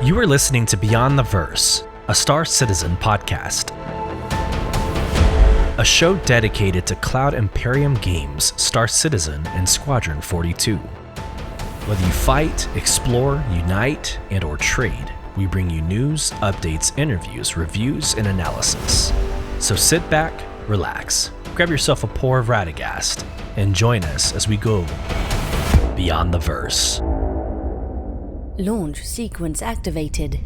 You are listening to Beyond the Verse, a Star Citizen podcast. A show dedicated to Cloud Imperium Games, Star Citizen, and Squadron 42. Whether you fight, explore, unite, and or trade, we bring you news, updates, interviews, reviews, and analysis. So sit back, relax, grab yourself a pour of Radegast, and join us as we go Beyond the Verse. Launch sequence activated.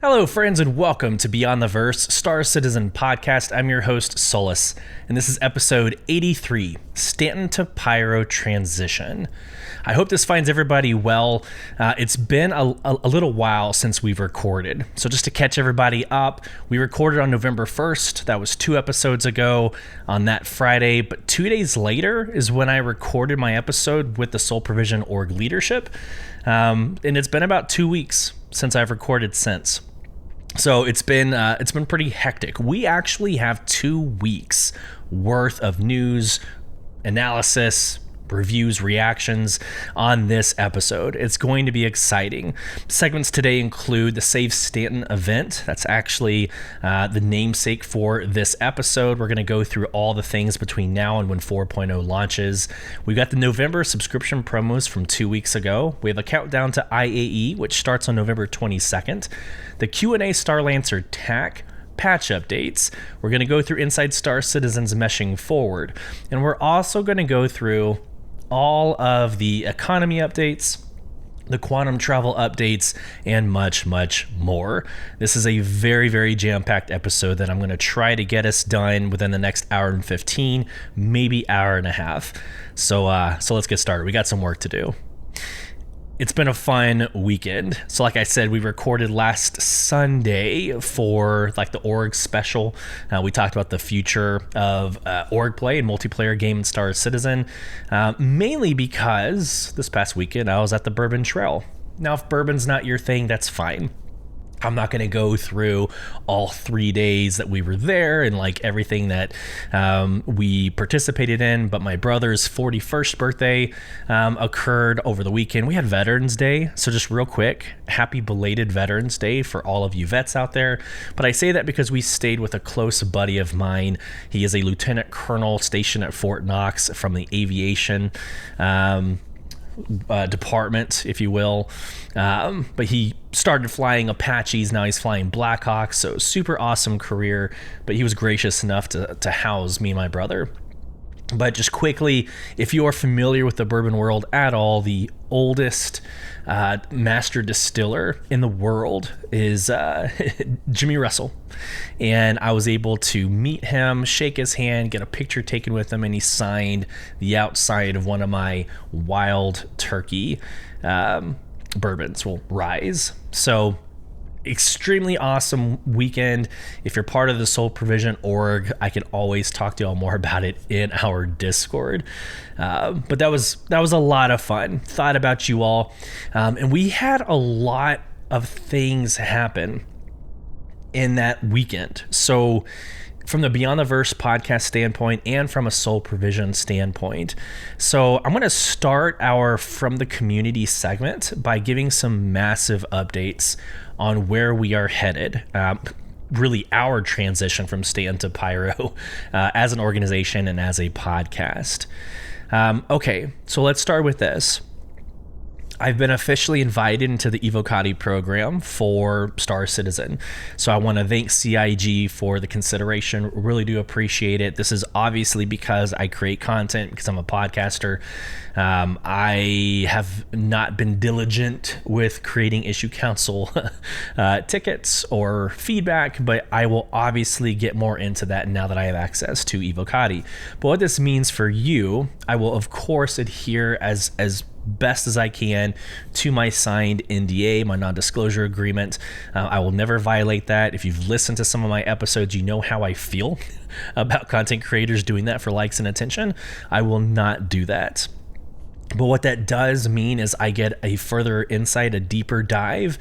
Hello, friends, and welcome to Beyond the Verse, Star Citizen podcast. I'm your host, Sulyce, and this is episode 83, Stanton to Pyro Transition. I hope this finds everybody well. It's been a little while since we've recorded. So just to catch everybody up, we recorded on November 1st. That was 2 episodes ago on that Friday. But 2 days later is when I recorded my episode with the Soul Provision Org leadership. And it's been about 2 weeks since I've recorded since. So it's been pretty hectic. We actually have 2 weeks worth of news, analysis, reviews, reactions on this episode. It's going to be exciting. Segments today include the Save Stanton event. That's actually the namesake for this episode. We're going to go through all the things between now and when 4.0 launches. We've got the November subscription promos from 2 weeks ago. We have a countdown to IAE, which starts on November 22nd. The Q&A Starlancer TAC patch updates. We're going to go through Inside Star Citizen's meshing forward. And we're also going to go through all of the economy updates, the quantum travel updates, and much, much more. This is a very, very jam-packed episode that I'm going to try to get us done within the next hour and 15, maybe hour and a half. So let's get started. We got some work to do. It's been a fun weekend. So like I said, we recorded last Sunday for like the org special. We talked about the future of org play and multiplayer game in Star Citizen, mainly because this past weekend I was at the Bourbon Trail. Now, if bourbon's not your thing, that's fine. I'm not going to go through all 3 days that we were there and like everything that we participated in, but my brother's 41st birthday occurred over the weekend. We had Veterans Day, so just real quick, happy belated Veterans Day for all of you vets out there. But I say that because we stayed with a close buddy of mine. He is a lieutenant colonel stationed at Fort Knox from the aviation department, if you will, but he started flying Apaches. Now he's flying Blackhawks, so super awesome career. But he was gracious enough to house me and my brother. But just quickly, if you are familiar with the bourbon world at all, the oldest master distiller in the world is Jimmy Russell. And I was able to meet him, shake his hand, get a picture taken with him, and he signed the outside of one of my Wild Turkey bourbons, Rise. So extremely awesome weekend. If you're part of the Soul Provision org, I can always talk to y'all more about it in our Discord. But that was a lot of fun. Thought about you all. And we had a lot of things happen in that weekend. So from the Beyond the Verse podcast standpoint and from a Soul Provision standpoint. So I'm going to start our From the Community segment by giving some massive updates on where we are headed. Really our transition from Stanton to Pyro as an organization and as a podcast. Okay, so let's start with this. I've been officially invited into the Evocati program for Star Citizen. So I want to thank CIG for the consideration. Really do appreciate it. This is obviously because I create content, because I'm a podcaster. I have not been diligent with creating issue council tickets or feedback, but I will obviously get more into that now that I have access to Evocati. But what this means for you, I will of course adhere as best as I can to my signed NDA, my non-disclosure agreement. I will never violate that. If you've listened to some of my episodes, you know how I feel about content creators doing that for likes and attention. I will not do that. But what that does mean is I get a further insight, a deeper dive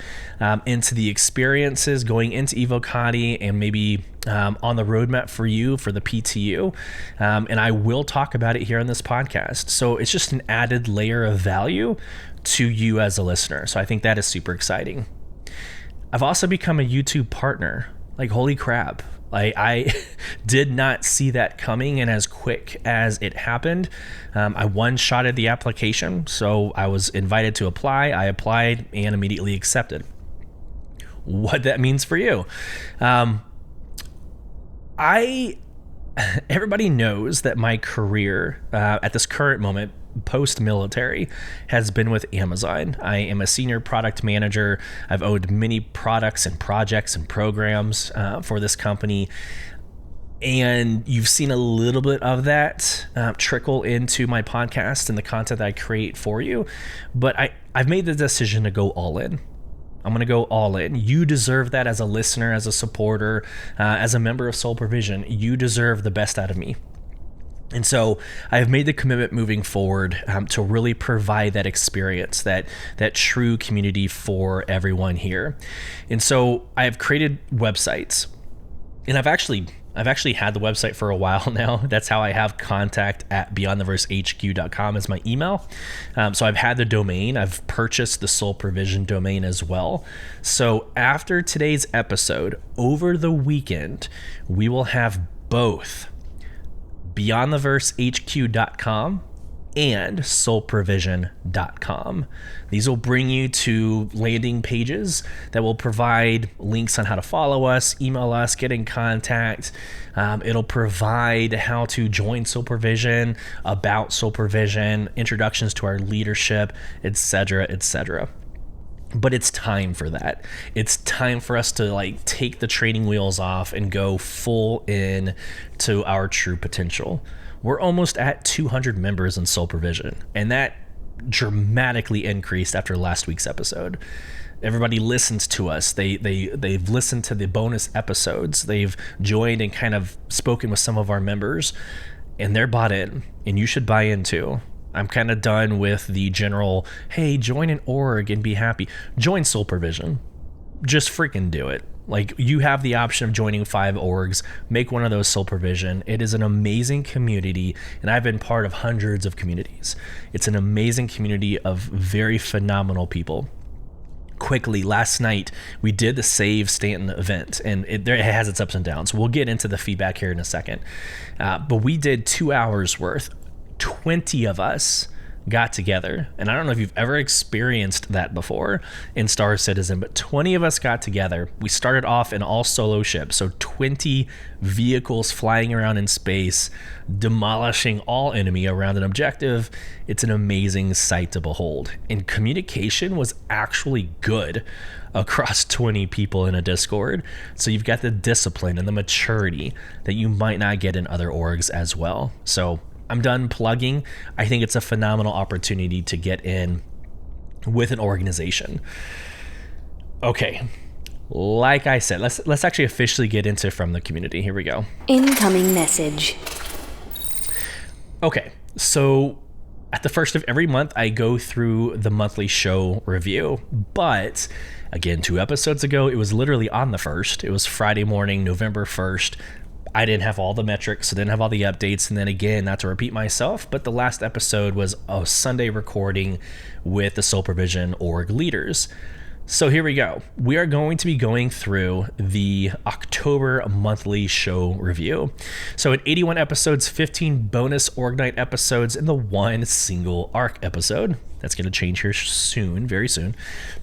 into the experiences going into Evocati and maybe on the roadmap for you for the PTU. And I will talk about it here on this podcast. So it's just an added layer of value to you as a listener. So I think that is super exciting. I've also become a YouTube partner. Like, holy crap. I did not see that coming, and as quick as it happened, I one-shotted the application. So I was invited to apply. I applied and immediately accepted. What that means for you. Everybody knows that my career at this current moment, post-military, has been with Amazon. I am a senior product manager. I've owned many products and projects and programs for this company. And you've seen a little bit of that trickle into my podcast and the content that I create for you. But I've made the decision to go all in. I'm going to go all in. You deserve that as a listener, as a supporter, as a member of Soul Provision. You deserve the best out of me. And so I have made the commitment moving forward to really provide that experience, that true community for everyone here. And so I have created websites, and I've actually had the website for a while now. That's how I have contact at beyondtheversehq.com as my email. So I've had the domain. I've purchased the Soul Provision domain as well. So after today's episode, over the weekend, we will have both beyondtheversehq.com and soulprovision.com. These will bring you to landing pages that will provide links on how to follow us, email us, get in contact. It'll provide how to join Soul Provision, about Soul Provision, introductions to our leadership, etc., etc. But it's time for that. It's time for us to take the training wheels off and go full in to our true potential. We're almost at 200 members in Soul Provision, and that dramatically increased after last week's episode. Everybody listens to us. They've listened to the bonus episodes. They've joined and kind of spoken with some of our members, and they're bought in, and you should buy in too. I'm kind of done with the general, hey, join an org and be happy. Join Soul Provision. Just freaking do it. You have the option of joining 5 orgs. Make one of those Soul Provision. It is an amazing community, and I've been part of hundreds of communities. It's an amazing community of very phenomenal people. Quickly, last night, we did the Save Stanton event, and it has its ups and downs. We'll get into the feedback here in a second. But we did 2 hours worth. 20 of us got together, and I don't know if you've ever experienced that before in Star Citizen, but 20 of us got together. We started off in all solo ships, so 20 vehicles flying around in space, demolishing all enemy around an objective. It's an amazing sight to behold, and communication was actually good across 20 people in a Discord. So you've got the discipline and the maturity that you might not get in other orgs as well. So I'm done plugging. I think it's a phenomenal opportunity to get in with an organization. Okay, like I said, let's actually officially get into from the community. Here we go. Incoming message. Okay, so at the first of every month, I go through the monthly show review. But again, 2 episodes ago, it was literally on the 1st. It was Friday morning, November 1st. I didn't have all the metrics, so didn't have all the updates. And then again, not to repeat myself, but the last episode was a Sunday recording with the Soul Provision org leaders. So here we go. We are going to be going through the October monthly show review. So in 81 episodes, 15 bonus org night episodes, and the 1 single ARC episode. That's going to change here soon, very soon.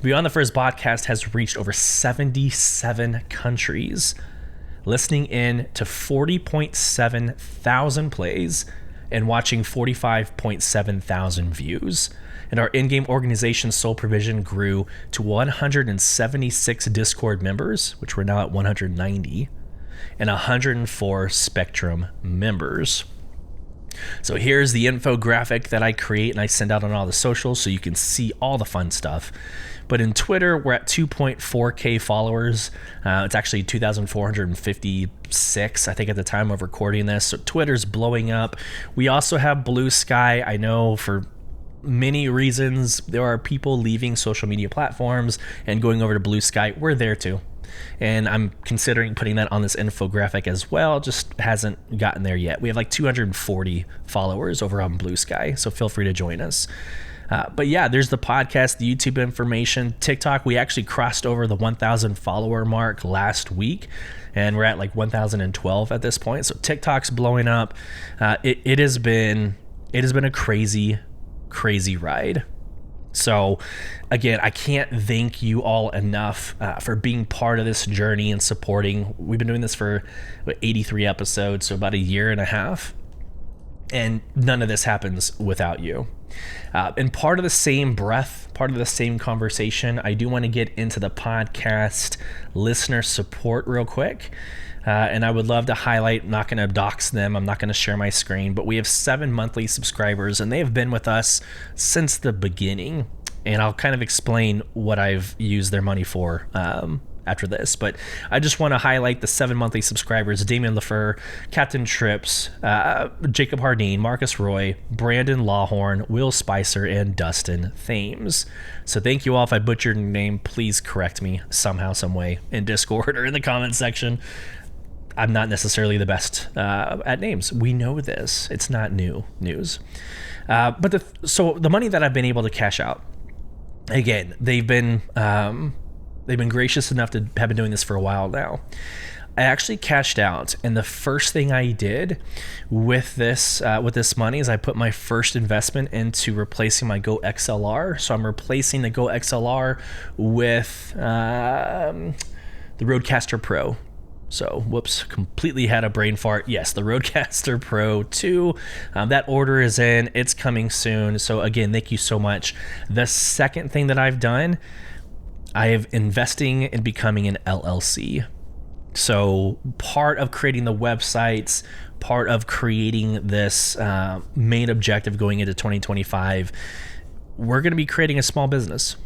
Beyond the First podcast has reached over 77 countries, listening in to 40.7 thousand plays and watching 45.7 thousand views. And our in-game organization Soul Provision grew to 176 Discord members, which we're now at 190, and 104 Spectrum members. So here's the infographic that I create and I send out on all the socials so you can see all the fun stuff. But in Twitter, we're at 2.4K followers. It's actually 2,456, I think, at the time of recording this. So Twitter's blowing up. We also have Blue Sky. I know for many reasons. There are people leaving social media platforms and going over to Blue Sky. We're there too. And I'm considering putting that on this infographic as well. Just hasn't gotten there yet. We have like 240 followers over on Blue Sky, so feel free to join us. But yeah, there's the podcast, the YouTube information, TikTok. We actually crossed over the 1,000 follower mark last week, and we're at like 1,012 at this point. So TikTok's blowing up. It has been a crazy ride. So again, I can't thank you all enough for being part of this journey and supporting. We've been doing this for 83 episodes, so about a year and a half. And none of this happens without you. And part of the same breath, part of the same conversation, I do want to get into the podcast listener support real quick. And I would love to highlight, I'm not going to dox them, I'm not going to share my screen, but we have 7 monthly subscribers, and they have been with us since the beginning. And I'll kind of explain what I've used their money for after this. But I just want to highlight the 7 monthly subscribers: Damien Lefer, Captain Trips, Jacob Hardeen, Marcus Roy, Brandon Lawhorn, Will Spicer, and Dustin Thames. So thank you all. If I butchered your name, please correct me somehow, some way in Discord or in the comments section. I'm not necessarily the best at names. We know this. It's not new news. So the money that I've been able to cash out, again, they've been gracious enough to have been doing this for a while now. I actually cashed out, and the first thing I did with this money is I put my first investment into replacing my Go XLR. So I'm replacing the Go XLR with the Rodecaster Pro. So, whoops, completely had a brain fart. Yes, the Rodecaster Pro 2. That order is in. It's coming soon. So, again, thank you so much. The second thing that I've done, I have investing in becoming an LLC. So, part of creating the websites, part of creating this main objective going into 2025, we're going to be creating a small business.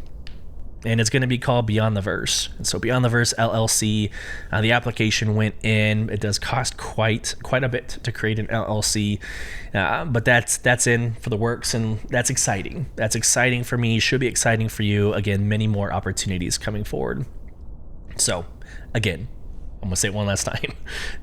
And it's going to be called Beyond the Verse. And so Beyond the Verse LLC, the application went in. It does cost quite a bit to create an LLC, but that's in for the works, and that's exciting. That's exciting for me. Should be exciting for you. Again, many more opportunities coming forward. So again, I'm going to say it one last time.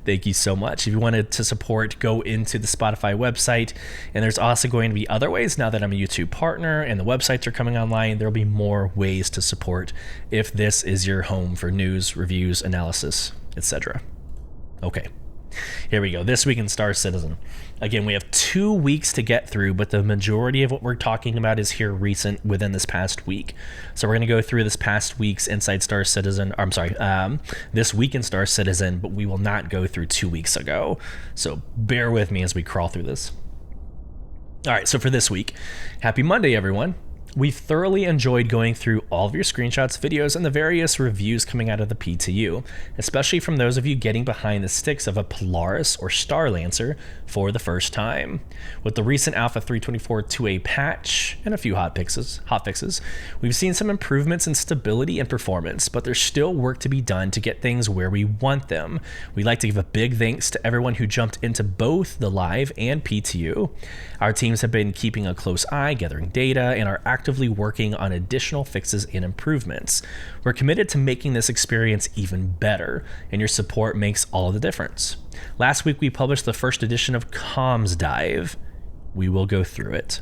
Thank you so much. If you wanted to support, go into the Spotify website. And there's also going to be other ways now that I'm a YouTube partner and the websites are coming online. There'll be more ways to support if this is your home for news, reviews, analysis, etc. Okay. Here we go. This week in Star Citizen. Again, we have 2 weeks to get through, but the majority of what we're talking about is here recent within this past week. So we're going to go through this past week's Inside Star Citizen. This week in Star Citizen, but we will not go through 2 weeks ago. So bear with me as we crawl through this. All right, so for this week, happy Monday, everyone. We thoroughly enjoyed going through all of your screenshots, videos, and the various reviews coming out of the PTU, especially from those of you getting behind the sticks of a Polaris or Star Lancer for the first time. With the recent Alpha 324 2A patch and a few hot fixes, we've seen some improvements in stability and performance, but there's still work to be done to get things where we want them. We'd like to give a big thanks to everyone who jumped into both the live and PTU. Our teams have been keeping a close eye, gathering data, and are actively working on additional fixes and improvements. We're committed to making this experience even better, and your support makes all the difference. Last week, we published the first edition of Comms Dive. We will go through it.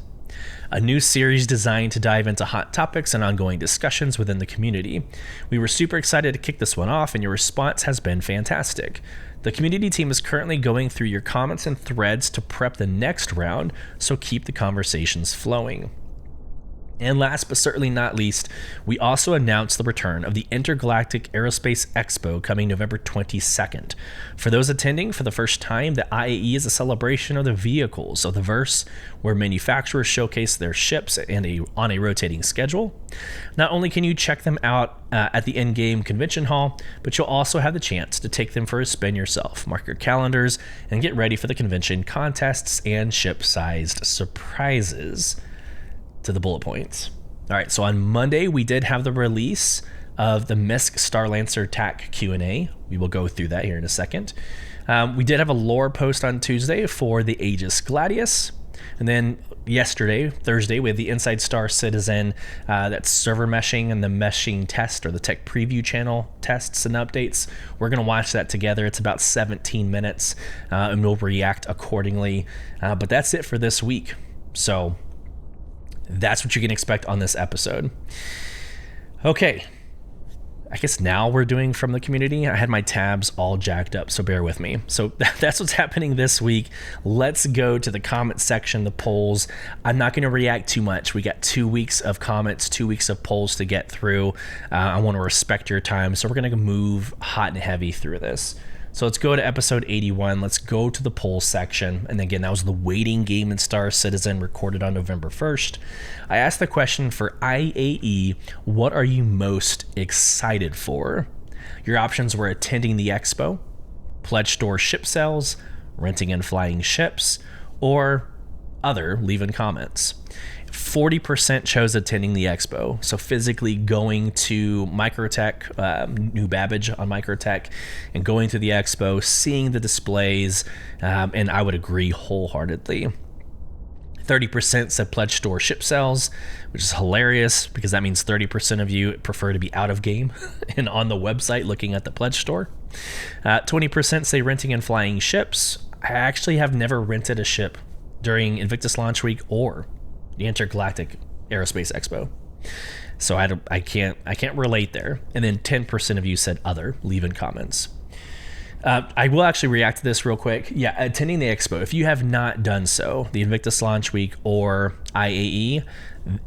A new series designed to dive into hot topics and ongoing discussions within the community. We were super excited to kick this one off, and your response has been fantastic. The community team is currently going through your comments and threads to prep the next round, so keep the conversations flowing. And last but certainly not least, we also announced the return of the Intergalactic Aerospace Expo coming November 22nd. For those attending for the first time, the IAE is a celebration of the vehicles of the verse, where manufacturers showcase their ships on a rotating schedule. Not only can you check them out at the in-game convention hall, but you'll also have the chance to take them for a spin yourself. Mark your calendars and get ready for the convention contests and ship-sized surprises. To the bullet points. All right, so on Monday, we did have the release of the MISC Star Lancer TAC Q&A. We will go through that here in a second. We did have a lore post on Tuesday for the Aegis Gladius. And then yesterday, Thursday, we had the Inside Star Citizen, that's server meshing and the meshing test, or the tech preview channel tests and updates. We're going to watch that together. It's about 17 minutes, and we'll react accordingly. But that's it for this week. So that's what you can expect on this episode. Okay. I guess now we're doing from the community. I had my tabs all jacked up, so bear with me. So that's what's happening this week. Let's go to the comment section, the polls. I'm not going to react too much. We got 2 weeks of comments, 2 weeks of polls to get through. I want to respect your time, so we're going to move hot and heavy through this. So let's go to episode 81. Let's go to the poll section. And again, that was the waiting game in Star Citizen, recorded on November 1st. I asked the question for IAE, what are you most excited for? Your options were attending the expo, pledge store ship sales, renting and flying ships, or other. Leave in comments. 40% chose attending the expo, so physically going to Microtech, New Babbage on Microtech, and going to the expo, seeing the displays, and I would agree wholeheartedly. 30% said pledge store ship sales, which is hilarious because that means 30% of you prefer to be out of game and on the website looking at the pledge store. 20% say renting and flying ships. I actually have never rented a ship during Invictus Launch Week or the Intergalactic Aerospace Expo, so I can't relate there. And then 10% of you said other. Leave in comments. I will actually react to this real quick. Yeah, attending the expo. If you have not done so, the Invictus Launch Week or IAE,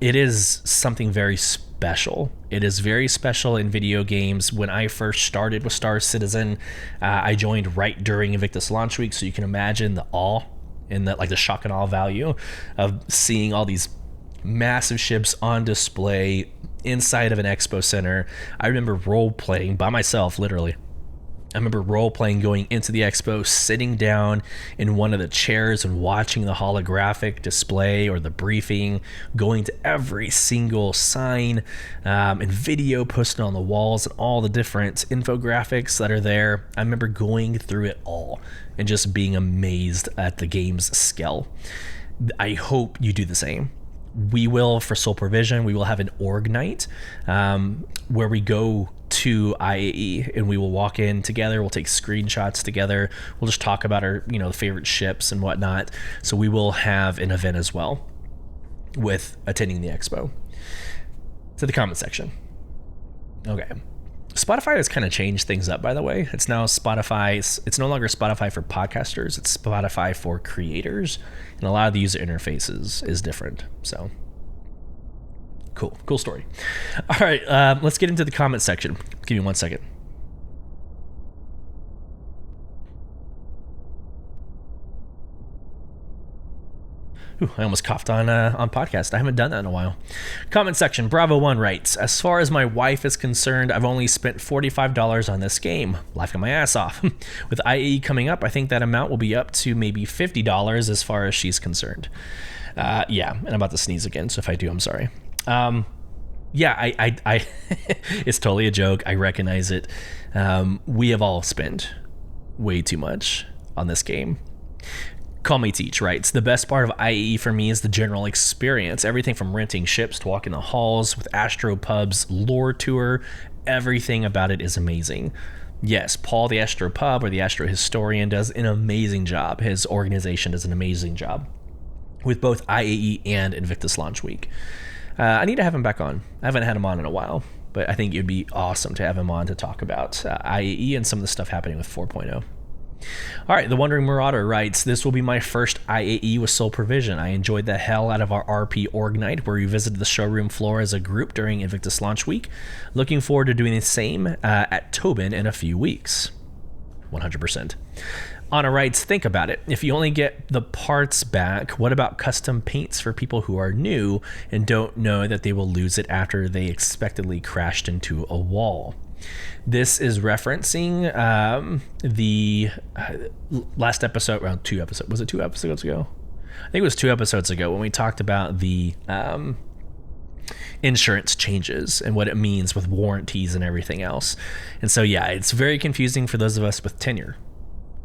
it is something very special. It is very special in video games. When I first started with Star Citizen, I joined right during Invictus Launch Week, so you can imagine the awe and the shock and awe value of seeing all these massive ships on display inside of an expo center. I remember role playing by myself, literally. I remember role playing, going into the expo, sitting down in one of the chairs and watching the holographic display or the briefing, going to every single sign and video posted on the walls and all the different infographics that are there. I remember going through it all and just being amazed at the game's scale. I hope you do the same. We will, for Soul Provision, we will have an org night where we go to IAE and we will walk in together. We'll take screenshots together. We'll just talk about our favorite ships and whatnot. So we will have an event as well with attending the expo. To the comment section. Okay. Spotify has kind of changed things up, by the way. It's now it's no longer Spotify for podcasters. It's Spotify for creators. And a lot of the user interfaces is different. So cool story. All right, let's get into the comment section. Give me 1 second. Ooh, I almost coughed on podcast. I haven't done that in a while. Comment section. Bravo1 writes, as far as my wife is concerned, I've only spent $45 on this game. Laughing my ass off. With IE coming up, I think that amount will be up to maybe $50 as far as she's concerned. Yeah, and I'm about to sneeze again, so if I do, I'm sorry. Yeah, I it's totally a joke. I recognize it. We have all spent way too much on this game. Call Me Teach writes, the best part of IE for me is the general experience. Everything from renting ships to walking the halls with Astro Pub's lore tour. Everything about it is amazing. Yes, Paul the Astro Pub, or the Astro Historian, does an amazing job. His organization does an amazing job with both IAE and Invictus Launch Week. I need to have him back on. I haven't had him on in a while, but I think it'd be awesome to have him on to talk about IAE and some of the stuff happening with 4.0. All right, The Wandering Marauder writes, this will be my first IAE with Soul Provision. I enjoyed the hell out of our RP Org Night, where we visited the showroom floor as a group during Invictus Launch Week. Looking forward to doing the same at Tobin in a few weeks. 100%. Anna writes, think about it. If you only get the parts back, what about custom paints for people who are new and don't know that they will lose it after they expectedly crashed into a wall? This is referencing the last episode, around 2 episodes. Was it 2 episodes ago? I think it was 2 episodes ago when we talked about the insurance changes and what it means with warranties and everything else. And so, yeah, it's very confusing for those of us with tenure.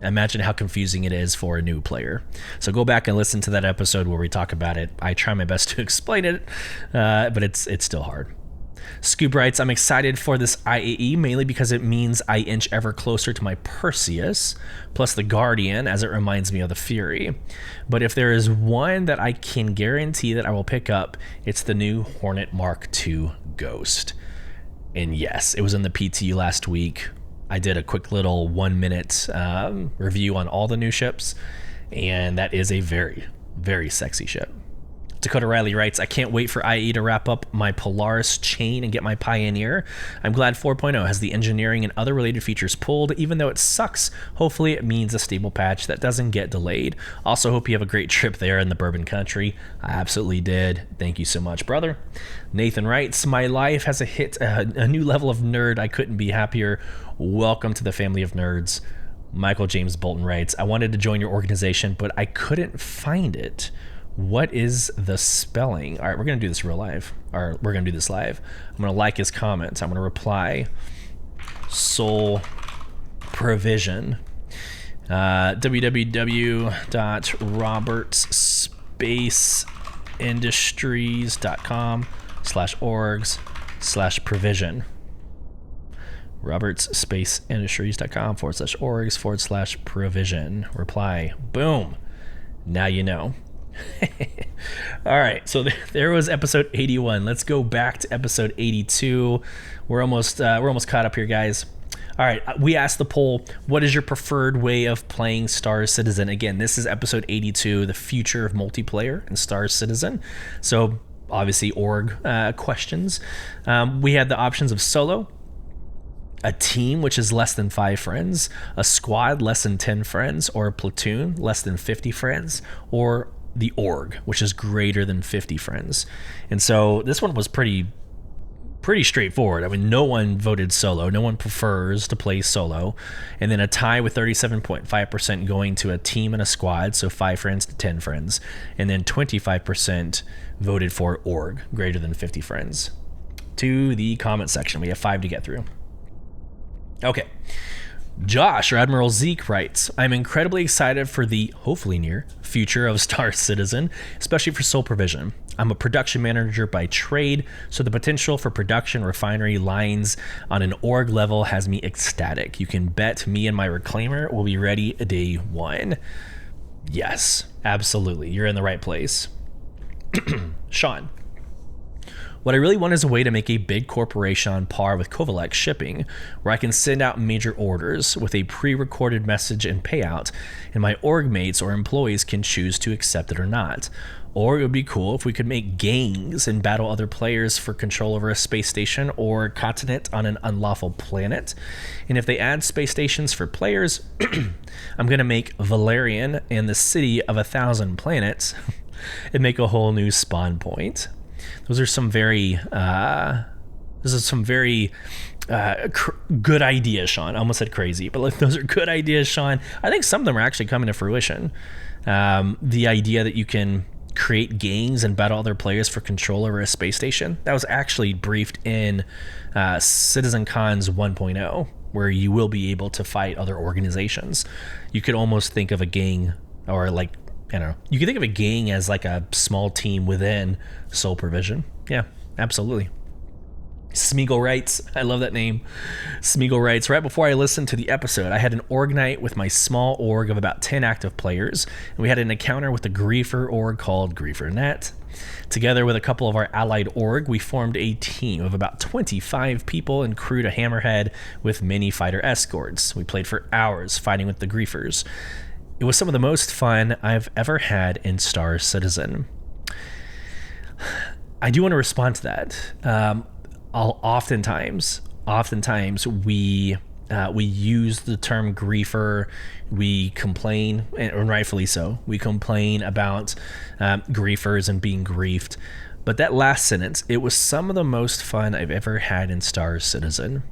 Imagine how confusing it is for a new player. So go back and listen to that episode where we talk about it. I try my best to explain it, but it's still hard. Scoop writes, I'm excited for this IAE mainly because it means I inch ever closer to my Perseus, plus the Guardian, as it reminds me of the Fury. But if there is one that I can guarantee that I will pick up, it's the new Hornet Mark II Ghost. And yes, it was in the PTU last week. I did a quick little 1 minute review on all the new ships, and that is a very, very sexy ship. Dakota Riley writes, I can't wait for IE to wrap up my Polaris chain and get my Pioneer. I'm glad 4.0 has the engineering and other related features pulled, even though it sucks. Hopefully it means a stable patch that doesn't get delayed. Also hope you have a great trip there in the Bourbon Country. I absolutely did. Thank you so much, brother. Nathan writes, my life has hit a new level of nerd. I couldn't be happier. Welcome to the family of nerds. Michael James Bolton writes, I wanted to join your organization, but I couldn't find it. What is the spelling? All right, we're going to do this real live. Or we're going to do this live. I'm going to like his comments. I'm going to reply. Soul Provision. www.robertsspaceindustries.com/orgs/provision. robertsspaceindustries.com/orgs/provision. Reply. Boom. Now you know. All right, so there was episode 81. Let's go back to episode 82. We're almost caught up here, guys. All right, we asked the poll, what is your preferred way of playing Star Citizen? Again, this is episode 82, the future of multiplayer in Star Citizen. So obviously org questions. We had the options of solo, a team, which is less than 5 friends, a squad, less than 10 friends, or a platoon, less than 50 friends, or the org, which is greater than 50 friends. And so this one was pretty straightforward. I mean, no one voted solo. No one prefers to play solo. And then a tie with 37.5% going to a team and a squad, so 5 friends to 10 friends. And then 25% voted for org, greater than 50 friends. To the comment section. We have 5 to get through. Okay. Josh, or Admiral Zeke, writes, I'm incredibly excited for the, hopefully near, future of Star Citizen, especially for Soul Provision. I'm a production manager by trade, so the potential for production refinery lines on an org level has me ecstatic. You can bet me and my reclaimer will be ready day 1. Yes, absolutely. You're in the right place. Sean. What I really want is a way to make a big corporation on par with Kovalek shipping, where I can send out major orders with a pre-recorded message and payout, and my org mates or employees can choose to accept it or not. Or it would be cool if we could make gangs and battle other players for control over a space station or continent on an unlawful planet. And if they add space stations for players, I'm going to make Valerian and the City of 1,000 Planets and make a whole new spawn point. Those are some very good ideas, Sean. I almost said crazy, but like, those are good ideas, Sean. I think some of them are actually coming to fruition. The idea that you can create gangs and battle other players for control over a space station, that was actually briefed in Citizen Cons 1.0, where you will be able to fight other organizations. You could almost think of a gang, or like, I don't know, you can think of a gang as like a small team within Soul Provision. Yeah, absolutely. Smeagol writes, I love that name. Smeagol writes, right before I listened to the episode, I had an org night with my small org of about 10 active players, and we had an encounter with a griefer org called GrieferNet. Together with a couple of our allied org, we formed a team of about 25 people and crewed a hammerhead with mini fighter escorts. We played for hours fighting with the griefers. It was some of the most fun I've ever had in Star Citizen. I do want to respond to that. Oftentimes we use the term griefer. We complain, and rightfully so. We complain about griefers and being griefed. But that last sentence, it was some of the most fun I've ever had in Star Citizen.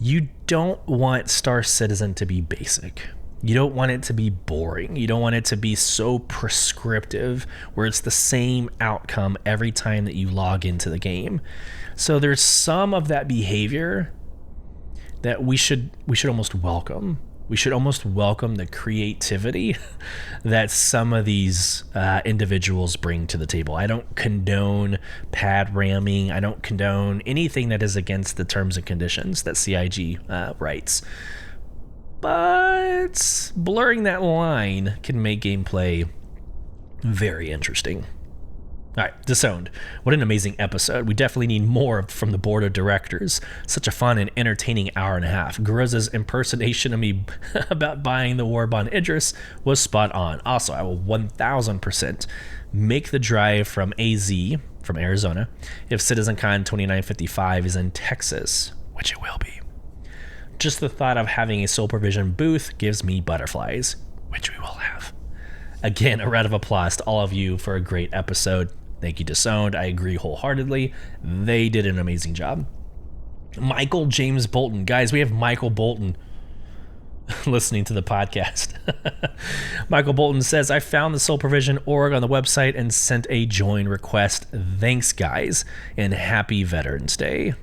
You don't want Star Citizen to be basic. You don't want it to be boring. You don't want it to be so prescriptive where it's the same outcome every time that you log into the game. So there's some of that behavior that we should almost welcome. We should almost welcome the creativity that some of these individuals bring to the table. I don't condone pad ramming. I don't condone anything that is against the terms and conditions that CIG writes. But blurring that line can make gameplay very interesting. All right, Disowned. What an amazing episode. We definitely need more from the board of directors. Such a fun and entertaining hour and a half. Garoza's impersonation of me about buying the Warbond Idris was spot on. Also, I will 1000% make the drive from AZ, from Arizona, if CitizenCon 2955 is in Texas, which it will be. Just the thought of having a Soul Provision booth gives me butterflies, which we will have. Again, a round of applause to all of you for a great episode. Thank you, Disowned. I agree wholeheartedly. They did an amazing job. Michael James Bolton. Guys, we have Michael Bolton listening to the podcast. Michael Bolton says, I found the Soul Provision org on the website and sent a join request. Thanks, guys, and happy Veterans Day.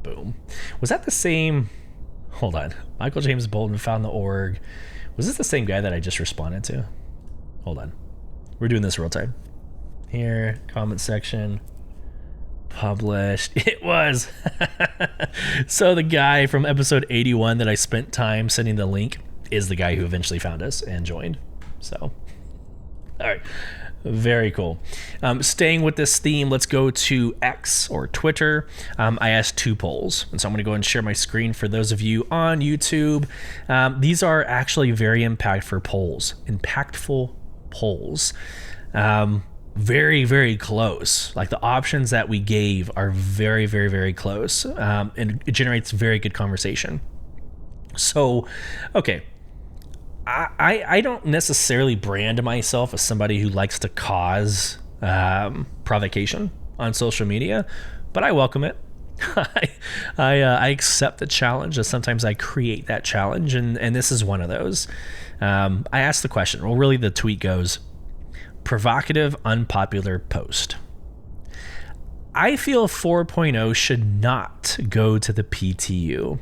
Boom. Was that the same? Hold on. Michael James Bolton found the org. Was this the same guy that I just responded to? Hold on. We're doing this real time. Here, comment section. Published. It was. So the guy from episode 81 that I spent time sending the link is the guy who eventually found us and joined. So, all right. Very cool. Staying with this theme, let's go to X or Twitter. I asked 2 polls, and so I'm going to go and share my screen for those of you on YouTube. These are actually very impactful polls. Very, very close. Like the options that we gave are very, very, very close, and it generates very good conversation. So, okay. I don't necessarily brand myself as somebody who likes to cause provocation on social media, but I welcome it. I accept the challenge, and sometimes I create that challenge, and this is one of those. I asked the question, well, really the tweet goes, provocative, unpopular post. I feel 4.0 should not go to the PTU.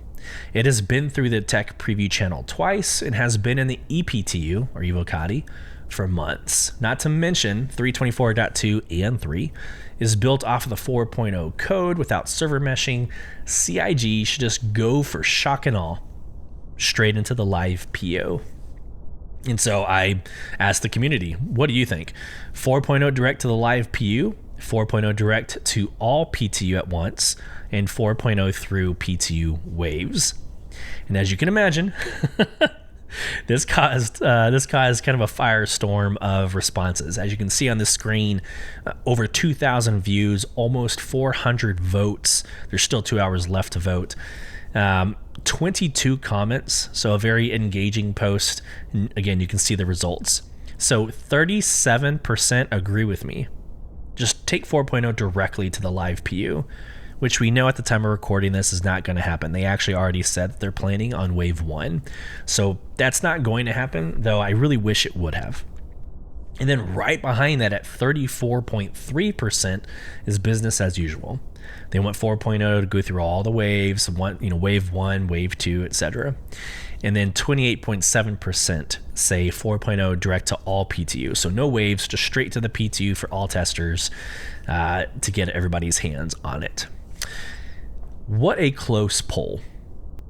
It has been through the tech preview channel twice and has been in the ePTU, or Evocati, for months. Not to mention 324.2 and 3 is built off of the 4.0 code without server meshing. CIG should just go for shock and awe straight into the live PO. And so I asked the community, what do you think? 4.0 direct to the live PU, 4.0 direct to all PTU at once, and 4.0 through PTU waves. And as you can imagine, this caused kind of a firestorm of responses. As you can see on the screen, over 2,000 views, almost 400 votes. There's still 2 hours left to vote. 22 comments, so a very engaging post. And again, you can see the results. So 37% agree with me. Just take 4.0 directly to the live PU, which we know at the time of recording this is not going to happen. They actually already said that they're planning on wave 1. So that's not going to happen, though I really wish it would have. And then right behind that at 34.3% is business as usual. They want 4.0 to go through all the waves, wave 1, wave 2, etc. And then 28.7% say 4.0 direct to all PTU. So no waves, just straight to the PTU for all testers to get everybody's hands on it. What a close poll.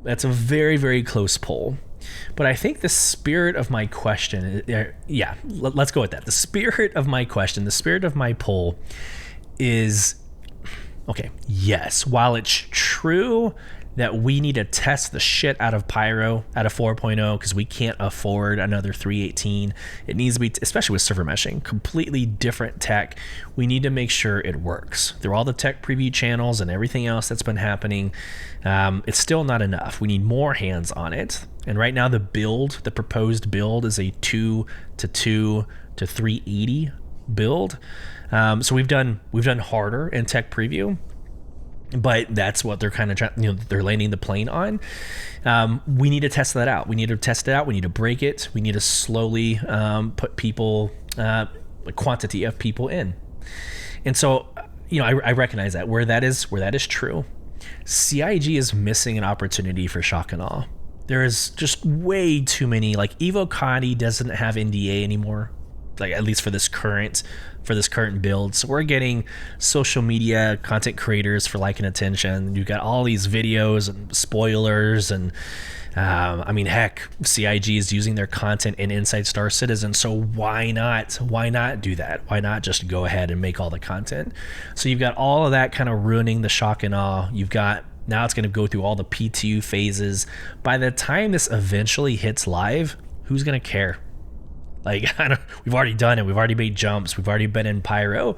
That's a very, very close poll. But I think the spirit of my question, let's go with that. The spirit of my question, the spirit of my poll is, okay, yes, while it's true that we need to test the shit out of Pyro out of 4.0 because we can't afford another 3.18. It needs to be, especially with server meshing, completely different tech. We need to make sure it works. Through all the tech preview channels and everything else that's been happening, it's still not enough. We need more hands on it. And right now the proposed build is a 2 to 2 to 380 build. So we've done harder in tech preview, but that's what they're kind of trying, they're landing the plane on. We need to test that out. We need to test it out. We need to break it. We need to slowly put people, a quantity of people in. And so, I recognize that where that is true, CIG is missing an opportunity for shock and awe. There is just way too many. Like Evo Kadi doesn't have NDA anymore, like at least for this current build. So we're getting social media content creators for like and attention. You've got all these videos and spoilers, and I mean, heck, CIG is using their content in Inside Star Citizen. So why not do that? Why not just go ahead and make all the content? So you've got all of that kind of ruining the shock and awe. You've got, now it's going to go through all the P2 phases. By the time this eventually hits live, who's going to care? Like, we've already done it. We've already made jumps. We've already been in Pyro.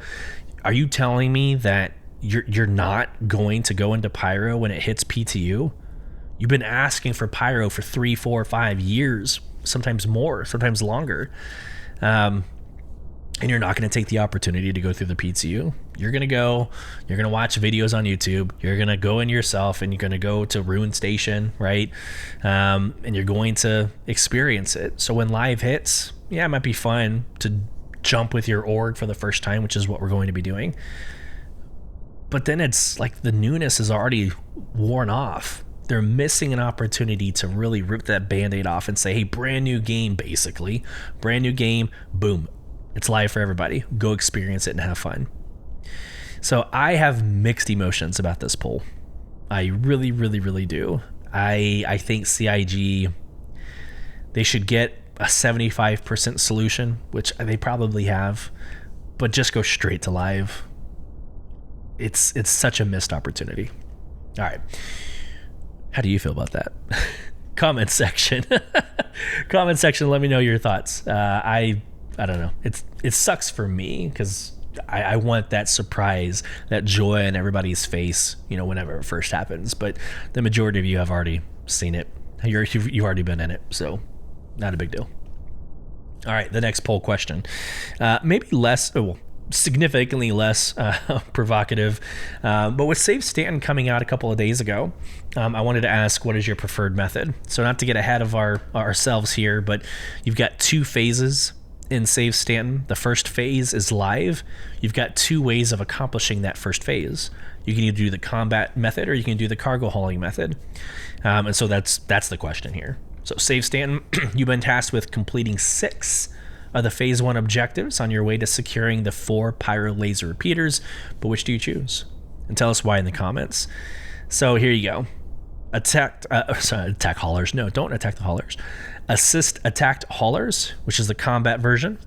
Are you telling me that you're not going to go into Pyro when it hits PTU? You've been asking for Pyro for 3, 4, 5 years, sometimes more, sometimes longer. And you're not going to take the opportunity to go through the PTU. You're going to watch videos on YouTube. You're going to go in yourself, and you're going to go to Ruin Station, right? And you're going to experience it. So when live hits, yeah, it might be fun to jump with your org for the first time, which is what we're going to be doing. But then it's like the newness is already worn off. They're missing an opportunity to really rip that Band-Aid off and say, hey, brand new game, basically. Brand new game, boom. It's live for everybody. Go experience it and have fun. So I have mixed emotions about this poll. I really, really, really do. I think CIG, they should get a 75% solution, which they probably have, but just go straight to live. It's such a missed opportunity. All right. How do you feel about that? Comment section. Comment section. Let me know your thoughts. I don't know. It sucks for me because I want that surprise, that joy in everybody's face, whenever it first happens. But the majority of you have already seen it. You've already been in it, so not a big deal. All right, the next poll question, maybe significantly less provocative, but with Save Stanton coming out a couple of days ago, I wanted to ask, what is your preferred method? So not to get ahead of ourselves here, but you've got 2 phases in Save Stanton. The first phase is live. You've got 2 ways of accomplishing that first phase. You can either do the combat method or you can do the cargo hauling method. And so that's the question here. So Save Stanton, you've been tasked with completing 6 of the phase 1 objectives on your way to securing the 4 Pyro laser repeaters, but which do you choose? And tell us why in the comments. So here you go. Attack haulers. No, don't attack the haulers. Assist attacked haulers, which is the combat version,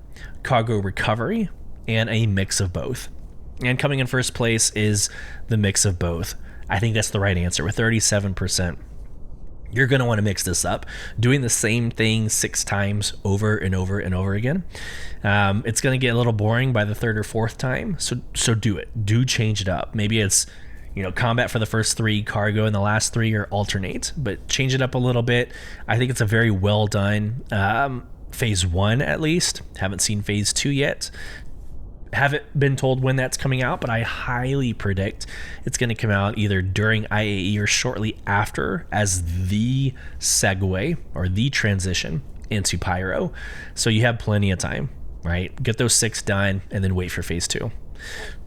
cargo recovery, and a mix of both. And coming in first place is the mix of both. I think that's the right answer with 37%. You're going to want to mix this up, doing the same thing 6 times over and over and over again. It's going to get a little boring by the 3rd or 4th time. So do it. Do change it up. Maybe it's combat for the first 3, cargo in the last 3, or alternate, but change it up a little bit. I think it's a very well done phase 1, at least. Haven't seen phase 2 yet. Haven't been told when that's coming out, but I highly predict it's going to come out either during IAE or shortly after as the segue or the transition into Pyro. So you have plenty of time, right? Get those 6 done and then wait for phase 2.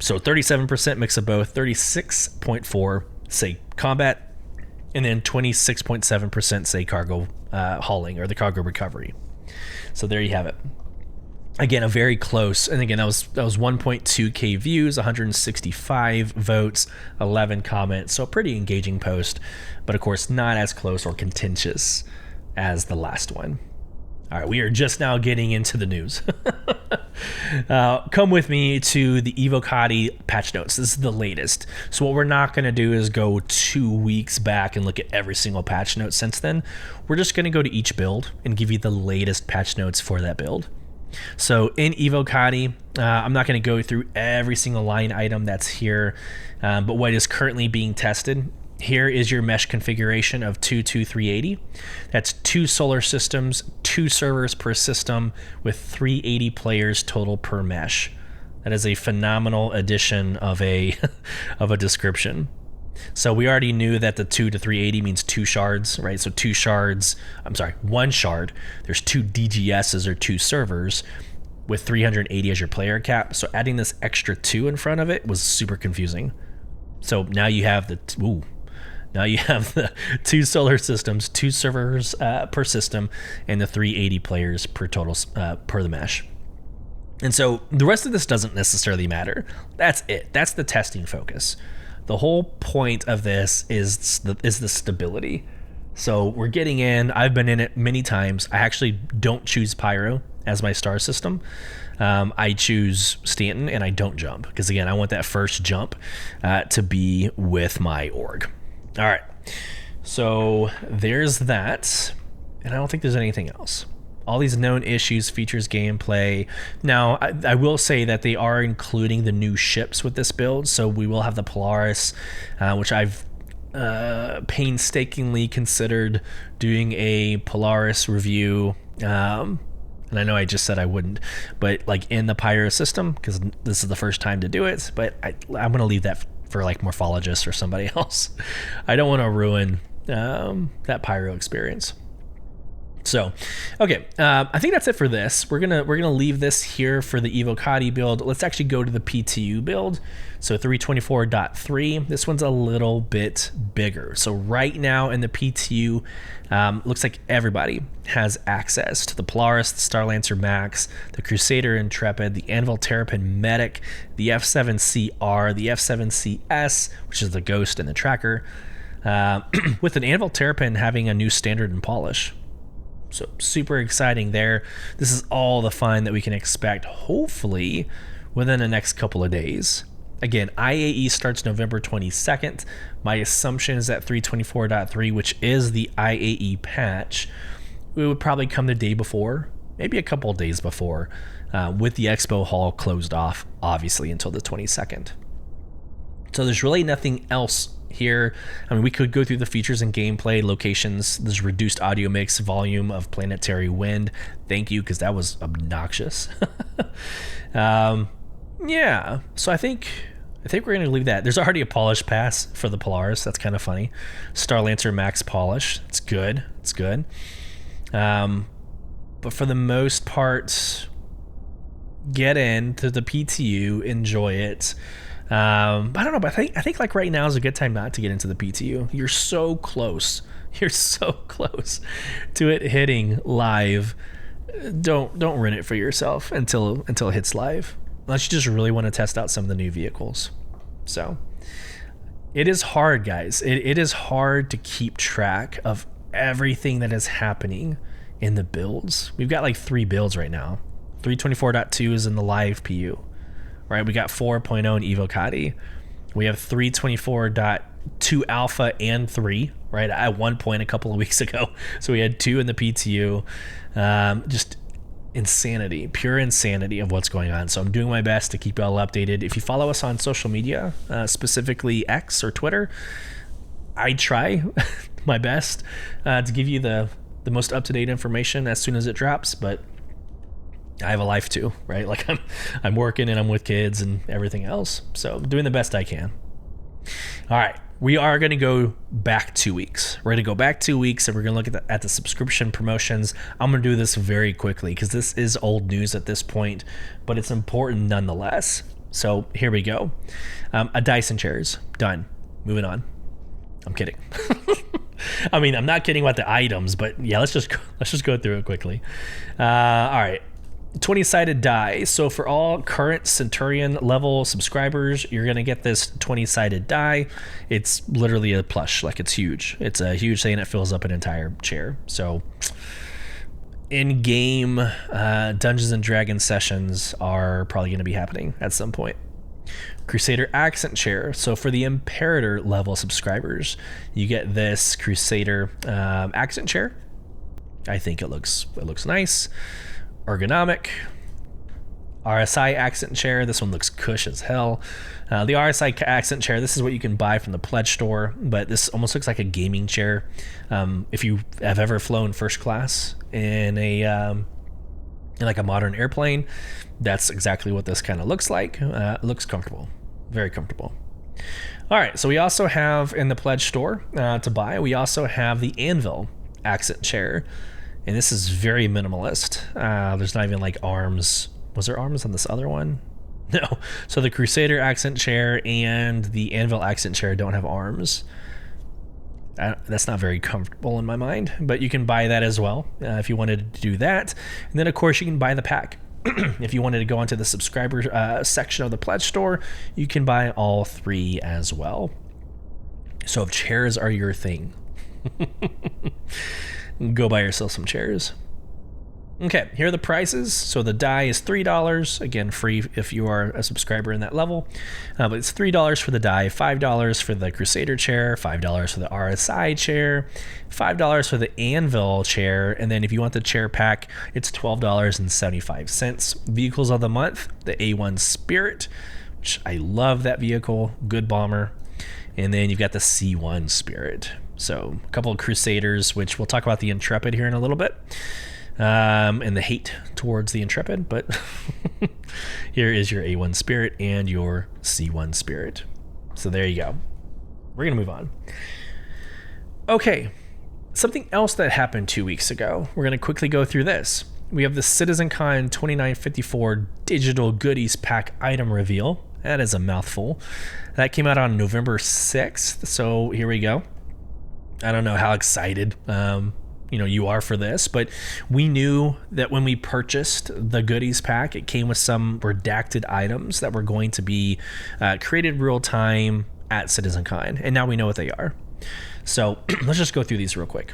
So 37% mix of both, 36.4% say combat, and then 26.7% say cargo hauling or the cargo recovery. So there you have it. Again, a very close, and again, that was 1.2k views, 165 votes, 11 comments, so a pretty engaging post, but of course not as close or contentious as the last one. All right, we are just now getting into the news. Come with me to the Evo Kadi patch notes. This is the latest. So what we're not going to do is go 2 weeks back and look at every single patch note since then. We're just going to go to each build and give you the latest patch notes for that build. So in Evo Kadi, I'm not going to go through every single line item that's here, but what is currently being tested. Here is your mesh configuration of 22380. That's 2 solar systems, 2 servers per system with 380 players total per mesh. That is a phenomenal addition of a description. So we already knew that the 2 to 380 means 2 shards, right? So 1 shard. There's 2 DGSs or 2 servers with 380 as your player cap. So adding this extra 2 in front of it was super confusing. So now you have Now you have the 2 solar systems, 2 servers per system, and the 380 players per total per the mesh. And so the rest of this doesn't necessarily matter. That's it. That's the testing focus. The whole point of this is the stability. So we're getting in. I've been in it many times. I actually don't choose Pyro as my star system. I choose Stanton, and I don't jump because, again, I want that first jump to be with my org. All right, so there's that, and I don't think there's anything else. All these known issues, features, gameplay. Now, I will say that they are including the new ships with this build, so we will have the Polaris, which I've painstakingly considered doing a Polaris review. And I know I just said I wouldn't, but like in the Pyro system, because this is the first time to do it, but I'm going to leave that for like Morphologists or somebody else. I don't want to ruin that Pyro experience. So, okay, I think that's it for this. We're gonna leave this here for the Evocati build. Let's actually go to the PTU build. So 324.3, this one's a little bit bigger. So right now in the PTU, looks like everybody has access to the Polaris, the Starlancer Max, the Crusader Intrepid, the Anvil Terrapin Medic, the F7CR, the F7CS, which is the Ghost and the Tracker, with an Anvil Terrapin having a new standard and polish. So super exciting there. This is all the fun that we can expect, hopefully, within the next couple of days. Again, IAE starts November 22nd. My assumption is that 324.3, which is the IAE patch, it would probably come the day before, maybe a couple of days before, with the expo hall closed off, obviously, until the 22nd. So there's really nothing else here. I mean, we could go through the features and gameplay, locations. There's reduced audio mix, volume of planetary wind. Thank you, because that was obnoxious. Yeah, so I think we're going to leave that. There's already a polish pass for the Polaris. That's kind of funny. Starlancer Max polish. It's good. It's good. But for the most part, get into the PTU, enjoy it. I don't know, but I think like right now is a good time not to get into the PTU. You're so close. You're so close to it hitting live. Don't ruin it for yourself until it hits live. Unless you just really want to test out some of the new vehicles. So it is hard, guys. It is hard to keep track of everything that is happening in the builds. We've got like 3 builds right now. 324.2 is in the live PU. Right, we got 4.0 in Evocati. We have 324.2 alpha and 3, right, at one point a couple of weeks ago. So we had 2 in the PTU. Just insanity, pure insanity of what's going on. So I'm doing my best to keep you all updated. If you follow us on social media, specifically X or Twitter, I try my best to give you the most up-to-date information as soon as it drops, but I have a life too, right? Like I'm working and I'm with kids and everything else. So I'm doing the best I can. All right. We are going to go back 2 weeks. We're going to go back 2 weeks and we're going to look at the subscription promotions. I'm going to do this very quickly because this is old news at this point, but it's important nonetheless. So here we go. A Dyson chairs. Done. Moving on. I'm kidding. I mean, I'm not kidding about the items, but yeah, let's just go through it quickly. All right. 20-sided die. So for all current Centurion level subscribers, you're going to get this 20-sided die. It's literally a plush. Like, it's huge. It's a huge thing. It fills up an entire chair. So in-game Dungeons and Dragons sessions are probably going to be happening at some point. Crusader accent chair. So for the Imperator level subscribers, you get this Crusader accent chair. I think it looks nice. Ergonomic. RSI accent chair. This one looks cush as hell. The RSI accent chair, this is what you can buy from the pledge store, but this almost looks like a gaming chair. If you have ever flown first class in like a modern airplane, that's exactly what this kind of looks like. It looks comfortable, very comfortable. All right, so we also have in the pledge store to buy, we also have the Anvil accent chair. And this is very minimalist. There's not even like arms. Was there arms on this other one? No. So the Crusader accent chair and the Anvil accent chair don't have arms. That's not very comfortable in my mind, but you can buy that as well if you wanted to do that. And then, of course, you can buy the pack. If you wanted to go onto the subscriber section of the pledge store, you can buy all 3 as well. So if chairs are your thing, go buy yourself some chairs. Okay, here are the prices. So the die is $3. Again, free if you are a subscriber in that level. But it's $3 for the die, $5 for the Crusader chair, $5 for the RSI chair, $5 for the Anvil chair, and then if you want the chair pack, it's $12.75. Vehicles of the month, the A1 Spirit, which I love that vehicle, good bomber. And then you've got the C1 Spirit. So a couple of Crusaders, which we'll talk about the Intrepid here in a little bit. And the hate towards the Intrepid, but here is your A1 Spirit and your C1 Spirit. So there you go. We're going to move on. Okay, something else that happened 2 weeks ago. We're going to quickly go through this. We have the CitizenCon 2954 Digital Goodies Pack item reveal. That is a mouthful. That came out on November 6th, so here we go. I don't know how excited you are for this, but we knew that when we purchased the goodies pack, it came with some redacted items that were going to be created real time at CitizenCon, and now we know what they are. So let's just go through these real quick.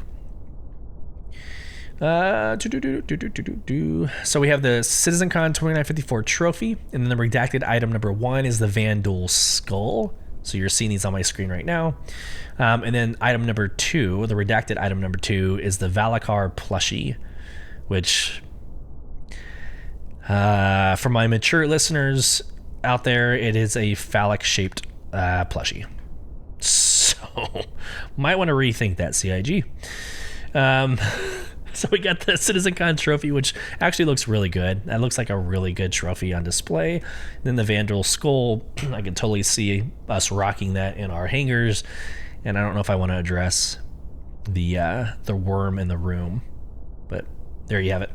So we have the CitizenCon 2954 trophy, and then the redacted item number 1 is the Vandal skull. So you're seeing these on my screen right now. And then item number 2, the redacted item number 2, is the Valakar plushie, which for my mature listeners out there, it is a phallic-shaped plushie. So might want to rethink that, CIG. So we got the CitizenCon trophy, which actually looks really good. That looks like a really good trophy on display. Then the Vandal skull, I can totally see us rocking that in our hangers. And I don't know if I want to address the worm in the room, but there you have it.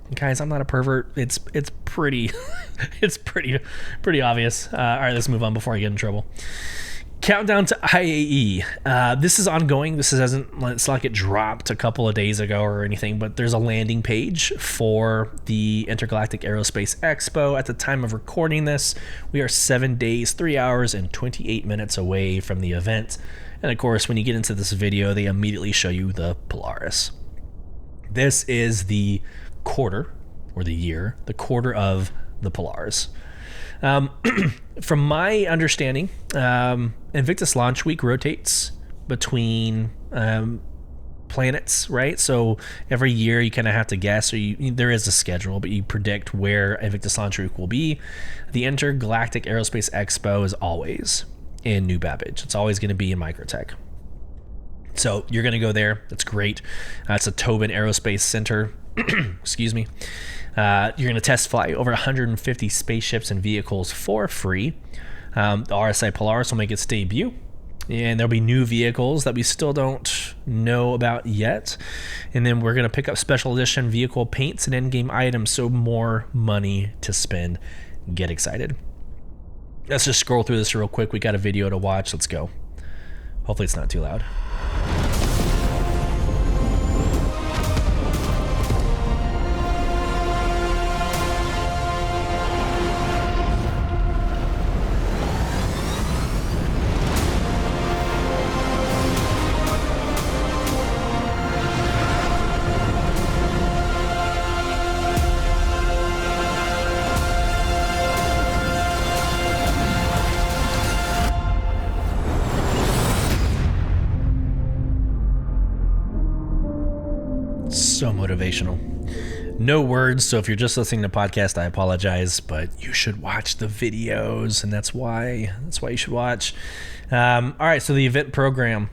And guys, I'm not a pervert. It's pretty it's pretty obvious. All right, let's move on before I get in trouble. Countdown to IAE. This is ongoing. It's like it dropped a couple of days ago or anything, but there's a landing page for the Intergalactic Aerospace Expo. At the time of recording this, we are 7 days, 3 hours, and 28 minutes away from the event. And of course, when you get into this video, they immediately show you the Polaris. This is the quarter, or the quarter of the Polaris. From my understanding, Invictus Launch Week rotates between planets, right? So every year you kind of have to guess, or there is a schedule, but you predict where Invictus Launch Week will be. The Intergalactic Aerospace Expo is always in New Babbage. It's always going to be in Microtech. So you're going to go there. That's great. It's a Tobin Aerospace Center. Excuse me. You're going to test fly over 150 spaceships and vehicles for free. The RSI Polaris will make its debut, and there'll be new vehicles that we still don't know about yet. And then we're going to pick up special edition vehicle paints and in-game items, so more money to spend. Get excited. Let's just scroll through this real quick. We got a video to watch. Let's go. Hopefully it's not too loud. So motivational. No words, so if you're just listening to the podcast, I apologize, but you should watch the videos, and that's why you should watch. All right, so the event program.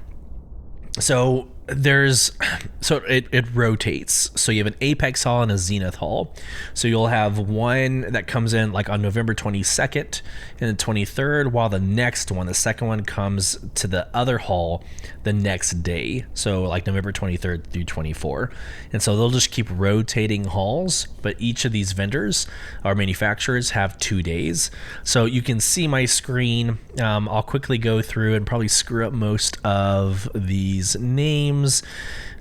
So it rotates. So you have an Apex haul and a Zenith haul. So you'll have one that comes in like on November 22nd and the 23rd, while the next one, the second one, comes to the other haul the next day. So like November 23rd through 24. And so they'll just keep rotating hauls, but each of these vendors or manufacturers have 2 days. So you can see my screen. I'll quickly go through and probably screw up most of these names.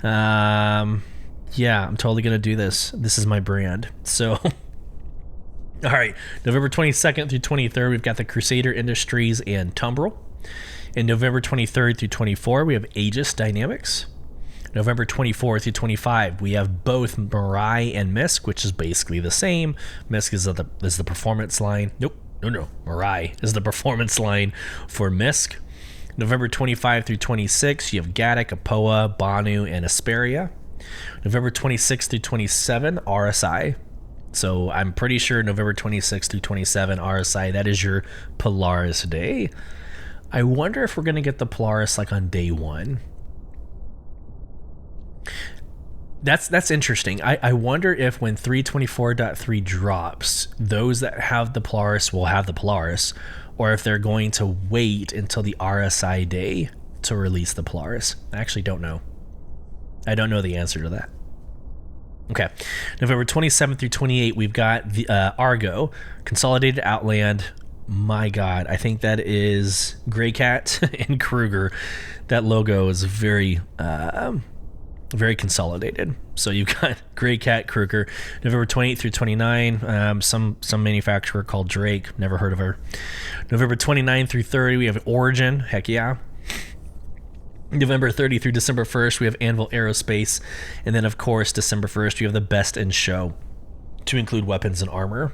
Yeah, I'm totally gonna do this. This is my brand. So all right, November 22nd through 23rd, we've got the Crusader Industries and Tumbrel. In November 23rd through 24, we have Aegis Dynamics. November 24th through 25, we have both Mirai and Misk, which is basically the same. Misk is the performance line. No. Mirai is the performance line for Misk. November 25 through 26, you have Gaddock, Apoa, Banu, and Asperia. November 26 through 27, RSI. So I'm pretty sure November 26 through 27, RSI, that is your Polaris day. I wonder if we're going to get the Polaris like on day one. That's interesting. I wonder if when 324.3 drops, those that have the Polaris will have the Polaris, or if they're going to wait until the RSI day to release the Polaris. I actually don't know. I don't know the answer to that. Okay, November 27th through 28, we've got the Argo, Consolidated Outland. My God, I think that is Greycat and Kruger. That logo is very consolidated. So you've got Greycat, Kruger. November 28th through 29, some manufacturer called Drake, never heard of her. November 29th through 30, we have Origin, heck yeah. November 30 through December 1st, we have Anvil Aerospace. And then, of course, December 1st, we have the Best in Show, to include weapons and armor.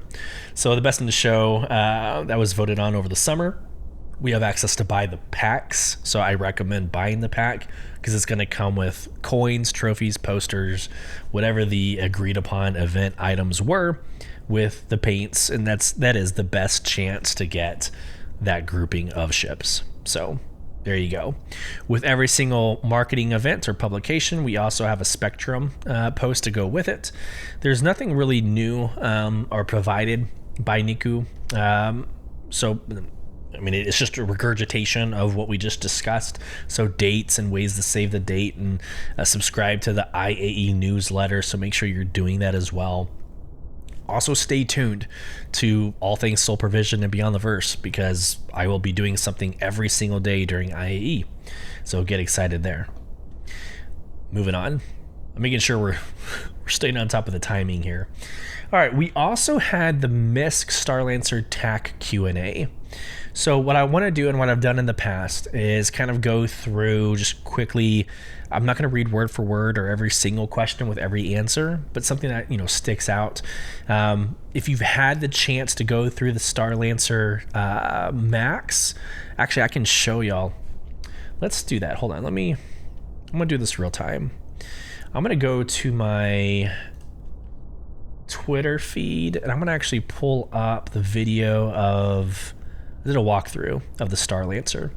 So the Best in the Show, that was voted on over the summer. We have access to buy the packs, so I recommend buying the pack because it's going to come with coins, trophies, posters, whatever the agreed upon event items were with the paints, and that is the best chance to get that grouping of ships. So there you go. With every single marketing event or publication, we also have a Spectrum post to go with it. There's nothing really new or provided by Niku. It's just a regurgitation of what we just discussed. So dates and ways to save the date, and subscribe to the IAE newsletter. So make sure you're doing that as well. Also, stay tuned to all things Soul Provision and Beyond the Verse, because I will be doing something every single day during IAE. So get excited there. Moving on. I'm making sure we're staying on top of the timing here. All right, we also had the Misk Starlancer TAC Q&A. So what I want to do and what I've done in the past is kind of go through just quickly. I'm not going to read word for word or every single question with every answer, but something that sticks out. If you've had the chance to go through the Starlancer Max, actually I can show y'all. Let's do that. Hold on. I'm going to do this real time. I'm going to go to my Twitter feed, and I'm going to actually pull up the video of... I did a walkthrough of the Starlancer.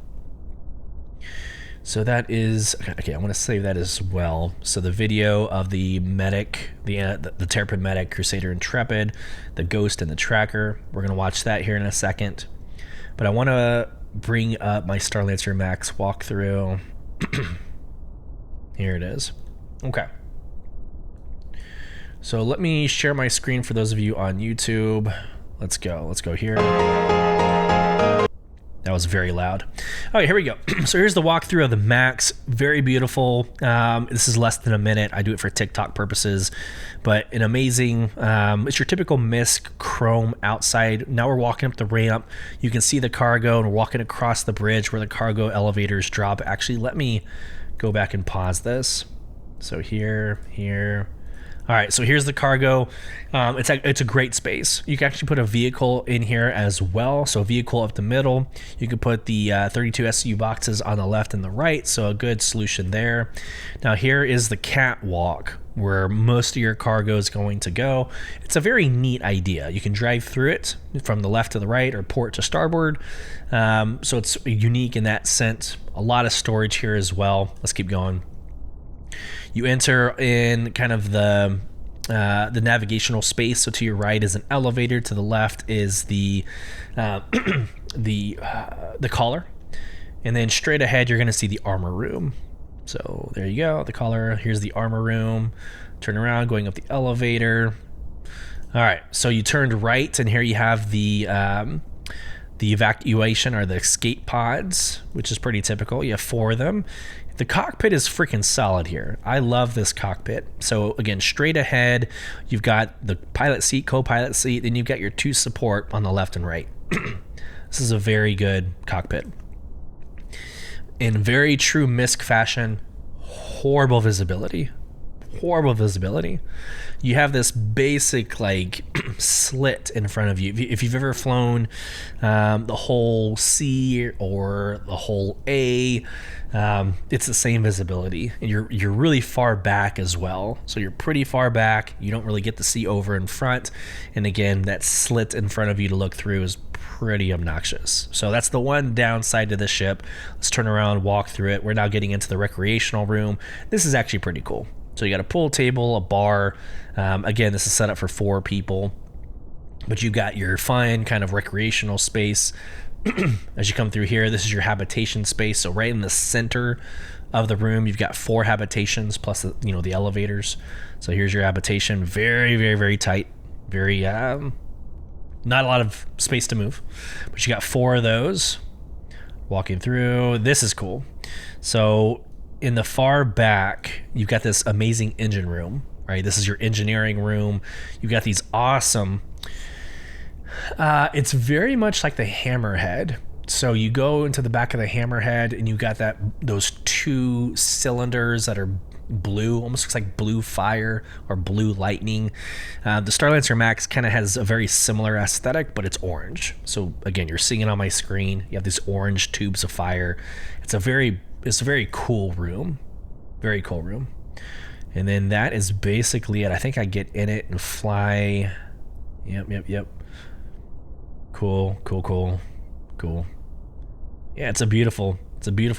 So that is... Okay, I want to save that as well. So the video of the Medic, the Terrapin Medic, Crusader Intrepid, the Ghost, and the Tracker. We're going to watch that here in a second. But I want to bring up my Starlancer Max walkthrough. Here it is. Okay. So let me share my screen for those of you on YouTube. Let's go. Let's go here. That was very loud. All right, here we go. So here's the walkthrough of the Max. Very beautiful. This is less than a minute. I do it for TikTok purposes, but an amazing, it's your typical Misk chrome outside. Now we're walking up the ramp. You can see the cargo, and we're walking across the bridge where the cargo elevators drop. Actually, let me go back and pause this. So here. All right, so here's the cargo. It's a great space. You can actually put a vehicle in here as well. So a vehicle up the middle. You can put the 32 SU boxes on the left and the right. So a good solution there. Now here is the catwalk where most of your cargo is going to go. It's a very neat idea. You can drive through it from the left to the right or port to starboard. So it's unique in that sense. A lot of storage here as well. Let's keep going. You enter in kind of the navigational space. So to your right is an elevator. To the left is the collar, and then straight ahead you're going to see the armor room. So there you go, the collar. Here's the armor room. Turn around, going up the elevator. All right, so you turned right, and here you have the evacuation or the escape pods, which is pretty typical. You have 4 of them. The cockpit is freaking solid here. I love this cockpit. So again, straight ahead, you've got the pilot seat, co-pilot seat, then you've got your 2 support on the left and right. This is a very good cockpit. In very true MISC fashion, horrible visibility. You have this basic like slit in front of you. If you've ever flown the whole C or the whole A, it's the same visibility, and you're really far back as well. So you're pretty far back. You don't really get to see over in front, and again, that slit in front of you to look through is pretty obnoxious. So that's the one downside to the ship. Let's turn around, walk through it. We're now getting into the recreational room. This is actually pretty cool. So you got a pool table, a bar. Again, this is set up for 4 people, but you got your fun kind of recreational space. As you come through here, this is your habitation space. So right in the center of the room, you've got 4 habitations plus the elevators. So here's your habitation. Very, very, very tight. Very not a lot of space to move, but you got 4 of those. Walking through, this is cool. So in the far back, you've got this amazing engine room, right? This is your engineering room. You've got these awesome, it's very much like the Hammerhead. So you go into the back of the Hammerhead and you got those 2 cylinders that are blue, almost looks like blue fire or blue lightning. The Starlancer Max kind of has a very similar aesthetic, but it's orange. So again, you're seeing it on my screen. You have these orange tubes of fire. It's a very cool room. Very cool room. And then that is basically it. I think I get in it and fly. Yep. Cool. Yeah, it's a beautiful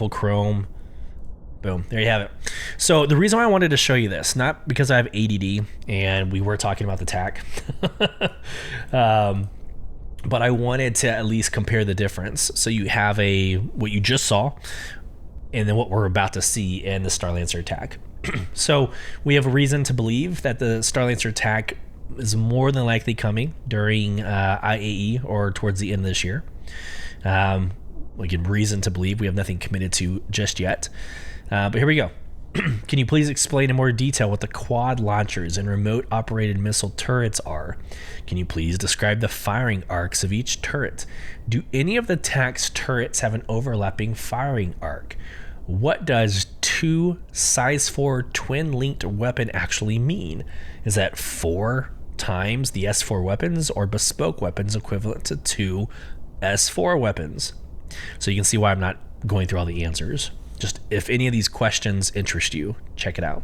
chrome. Boom, there you have it. So the reason why I wanted to show you this, not because I have ADD and we were talking about the TAC, but I wanted to at least compare the difference. So you have what you just saw, and then what we're about to see in the Starlancer TAC. So we have a reason to believe that the Starlancer TAC is more than likely coming during IAE or towards the end of this year. Again, reason to believe. We have nothing committed to just yet. But here we go. Can you please explain in more detail what the quad launchers and remote operated missile turrets are? Can you please describe the firing arcs of each turret? Do any of the TAC's turrets have an overlapping firing arc? What does 2 size 4 twin linked weapon actually mean? Is that 4 times the S4 weapons or bespoke weapons equivalent to 2 S4 weapons? So you can see why I'm not going through all the answers. Just if any of these questions interest you, check it out.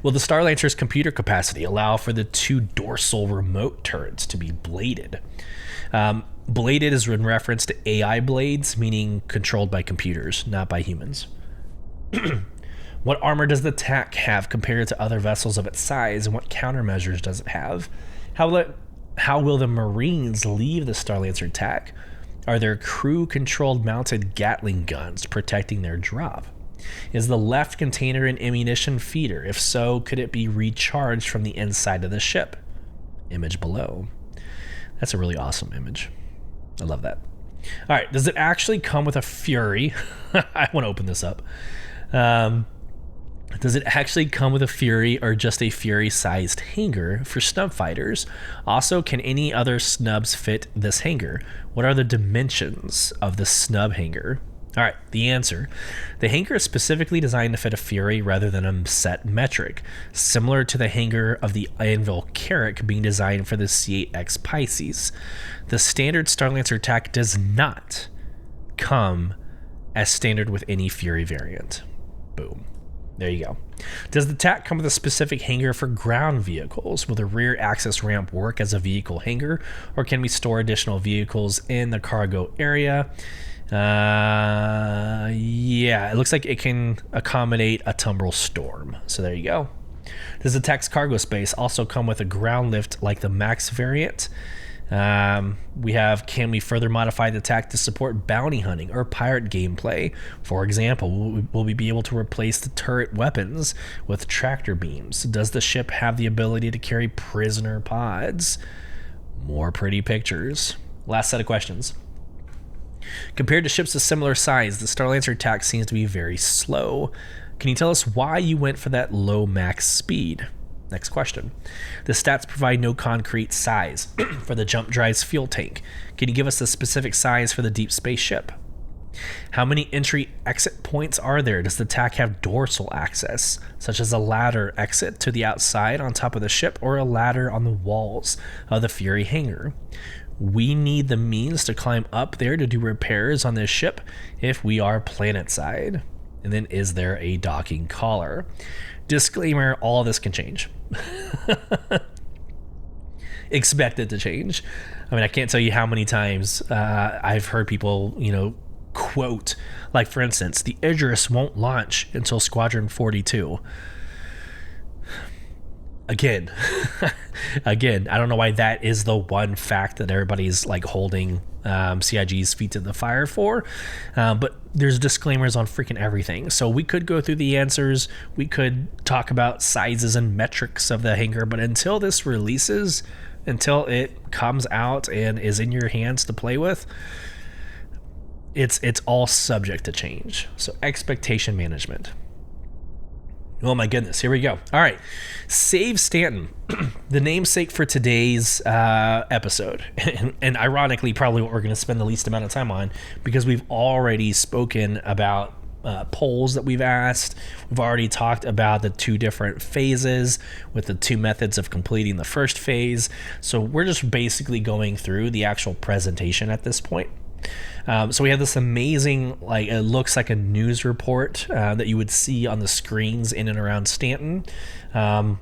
Will the Starlancer's computer capacity allow for the 2 dorsal remote turrets to be bladed? Bladed is in reference to AI blades, meaning controlled by computers, not by humans. What armor does the TAC have compared to other vessels of its size, and what countermeasures does it have? How will the Marines leave the Starlancer TAC? Are there crew-controlled mounted Gatling guns protecting their drop? Is the left container an ammunition feeder? If so, could it be recharged from the inside of the ship? Image below. That's a really awesome image. I love that. All right, does it actually come with a Fury? I want to open this up. Does it actually come with a Fury or just a Fury-sized hangar for snub fighters? Also, can any other snubs fit this hangar? What are the dimensions of the snub hangar? All right, the answer. The hangar is specifically designed to fit a Fury rather than a set metric, similar to the hangar of the Anvil Carrack being designed for the C8X Pisces. The standard Starlancer TAC does not come as standard with any Fury variant. Boom. There you go. Does the TAC come with a specific hangar for ground vehicles? Will the rear access ramp work as a vehicle hangar, or can we store additional vehicles in the cargo area? Yeah, it looks like it can accommodate a tumble storm. So there you go. Does the attack's cargo space also come with a ground lift like the Max variant? We have, can we further modify the attack to support bounty hunting or pirate gameplay? For example, will we be able to replace the turret weapons with tractor beams? Does the ship have the ability to carry prisoner pods? More pretty pictures. Last set of questions. Compared to ships of similar size, the Starlancer attack seems to be very slow. Can you tell us why you went for that low max speed? Next question. The stats provide no concrete size for the jump drive's fuel tank. Can you give us a specific size for the deep space ship? How many entry-exit points are there? Does the attack have dorsal access, such as a ladder exit to the outside on top of the ship or a ladder on the walls of the Fury hangar? We need the means to climb up there to do repairs on this ship if we are planet-side. And then, is there a docking collar? Disclaimer, all of this can change. Expect it to change. I mean, I can't tell you how many times I've heard people, quote, like, for instance, the Idris won't launch until Squadron 42. Again, I don't know why that is the one fact that everybody's like holding CIG's feet to the fire for, but there's disclaimers on freaking everything. So we could go through the answers, we could talk about sizes and metrics of the hangar, but until this releases, until it comes out and is in your hands to play with, it's all subject to change. So expectation management. Oh my goodness, here we go. All right, Save Stanton, the namesake for today's episode, and ironically probably what we're going to spend the least amount of time on, because we've already spoken about polls that we've asked. We've already talked about the two different phases with the two methods of completing the first phase. So we're just basically going through the actual presentation at this point. So we have this amazing, like, it looks like a news report that you would see on the screens in and around Stanton. The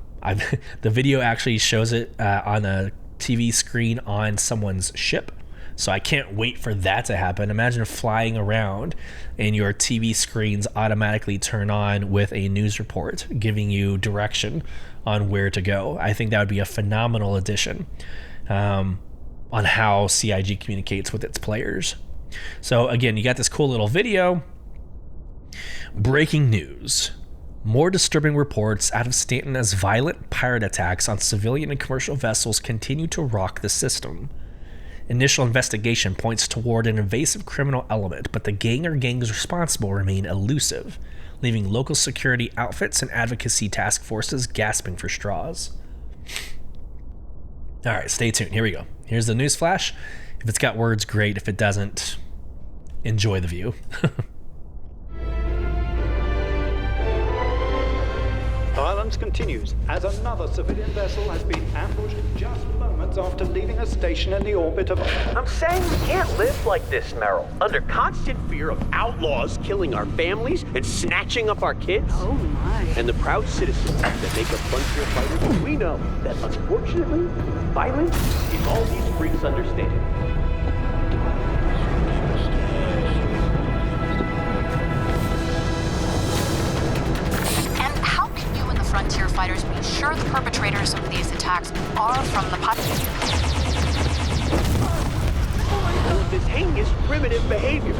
video actually shows it on a TV screen on someone's ship. So I can't wait for that to happen. Imagine flying around and your TV screens automatically turn on with a news report giving you direction on where to go. I think that would be a phenomenal addition on how CIG communicates with its players. So again, you got this cool little video. Breaking news. More disturbing reports out of Stanton as violent pirate attacks on civilian and commercial vessels continue to rock the system. Initial investigation points toward an invasive criminal element, but the gang or gangs responsible remain elusive, leaving local security outfits and advocacy task forces gasping for straws. All right, stay tuned. Here we go. Here's the news flash. If it's got words, great. If it doesn't, enjoy the view. Violence continues as another civilian vessel has been ambushed just moments after leaving a station in the orbit of... I'm saying we can't live like this, Merrill, under constant fear of outlaws killing our families and snatching up our kids. Oh my. And the proud citizens that make us frontier fighters, we know that unfortunately, violence is all these freaks understand. Frontier fighters be sure the perpetrators of these attacks are from the population. All of this heinous, primitive behavior.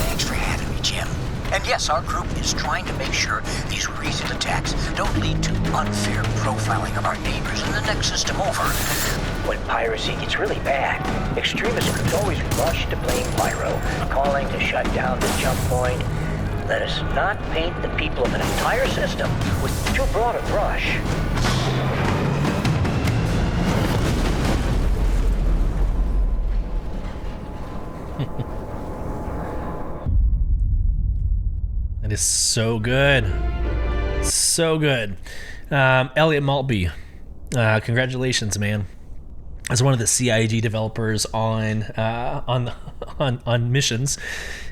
Thanks for having me, Jim. And yes, our group is trying to make sure these recent attacks don't lead to unfair profiling of our neighbors in the next system over. When piracy gets really bad, extremist groups always rush to blame Pyro, calling to shut down the jump point. Let us not paint the people of an entire system with too broad a brush. That is so good. So good. Elliot Maltby, congratulations, man. as one of the CIG developers on missions,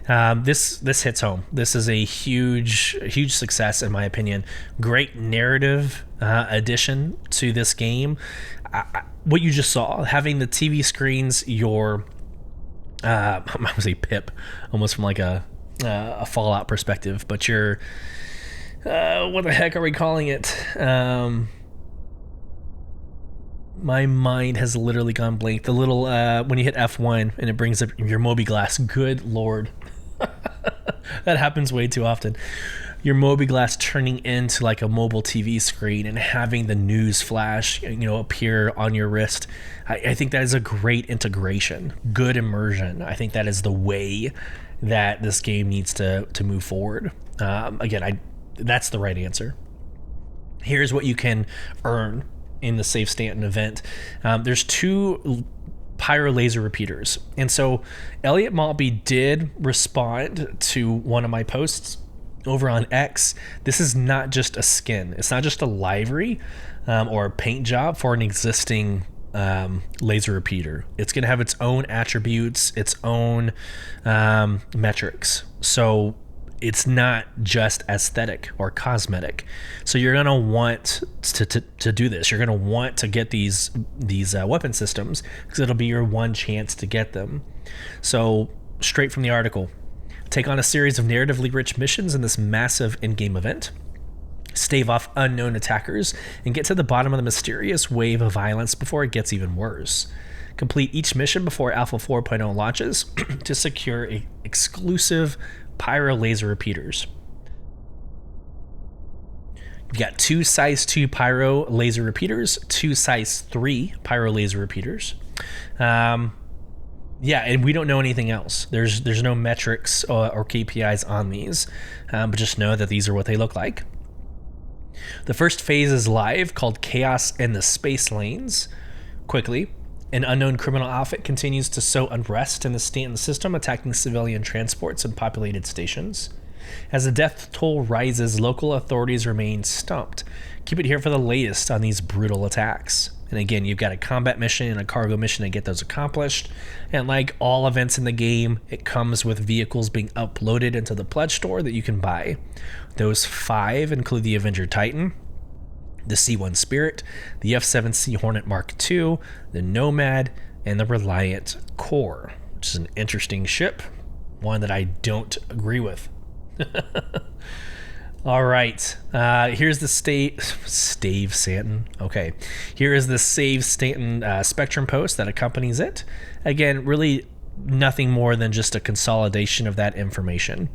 this hits home. This is a huge success in my opinion. Great narrative addition to this game. What you just saw, having the TV screens, your I would say pip, almost from like a Fallout perspective, but your what the heck are we calling it? My mind has literally gone blank. The little when you hit F1 and it brings up your Moby Glass. Good Lord. That happens way too often. Your Moby Glass turning into like a mobile TV screen and having the news flash, appear on your wrist. I think that is a great integration, good immersion. I think that is the way that this game needs to move forward. That's the right answer. Here's what you can earn in the Save Stanton event. There's 2 Pyro laser repeaters. And so Elliot Maltby did respond to one of my posts over on X. This is not just a skin. It's not just a livery or a paint job for an existing laser repeater. It's going to have its own attributes, its own metrics. So it's not just aesthetic or cosmetic. So you're going to want to do this. You're going to want to get these weapon systems because it'll be your one chance to get them. So straight from the article, take on a series of narratively rich missions in this massive in-game event. Stave off unknown attackers and get to the bottom of the mysterious wave of violence before it gets even worse. Complete each mission before Alpha 4.0 launches to secure exclusive Pyro laser repeaters. You've got 2 size 2 Pyro laser repeaters, 2 size 3 Pyro laser repeaters. And we don't know anything else. There's no metrics or KPIs on these, but just know that these are what they look like. The first phase is live, called Chaos in the Space Lanes. Quickly, an unknown criminal outfit continues to sow unrest in the Stanton system, attacking civilian transports and populated stations. As the death toll rises, local authorities remain stumped. Keep it here for the latest on these brutal attacks. And again, you've got a combat mission and a cargo mission to get those accomplished. And like all events in the game, it comes with vehicles being uploaded into the pledge store that you can buy. Those 5 include the Avenger Titan, the C-1 Spirit, the F-7C Hornet Mark II, the Nomad, and the Reliant Core, which is an interesting ship, one that I don't agree with. All right, here's the Stave Stanton. Okay, here is the Save Stanton Spectrum post that accompanies it. Again, really nothing more than just a consolidation of that information.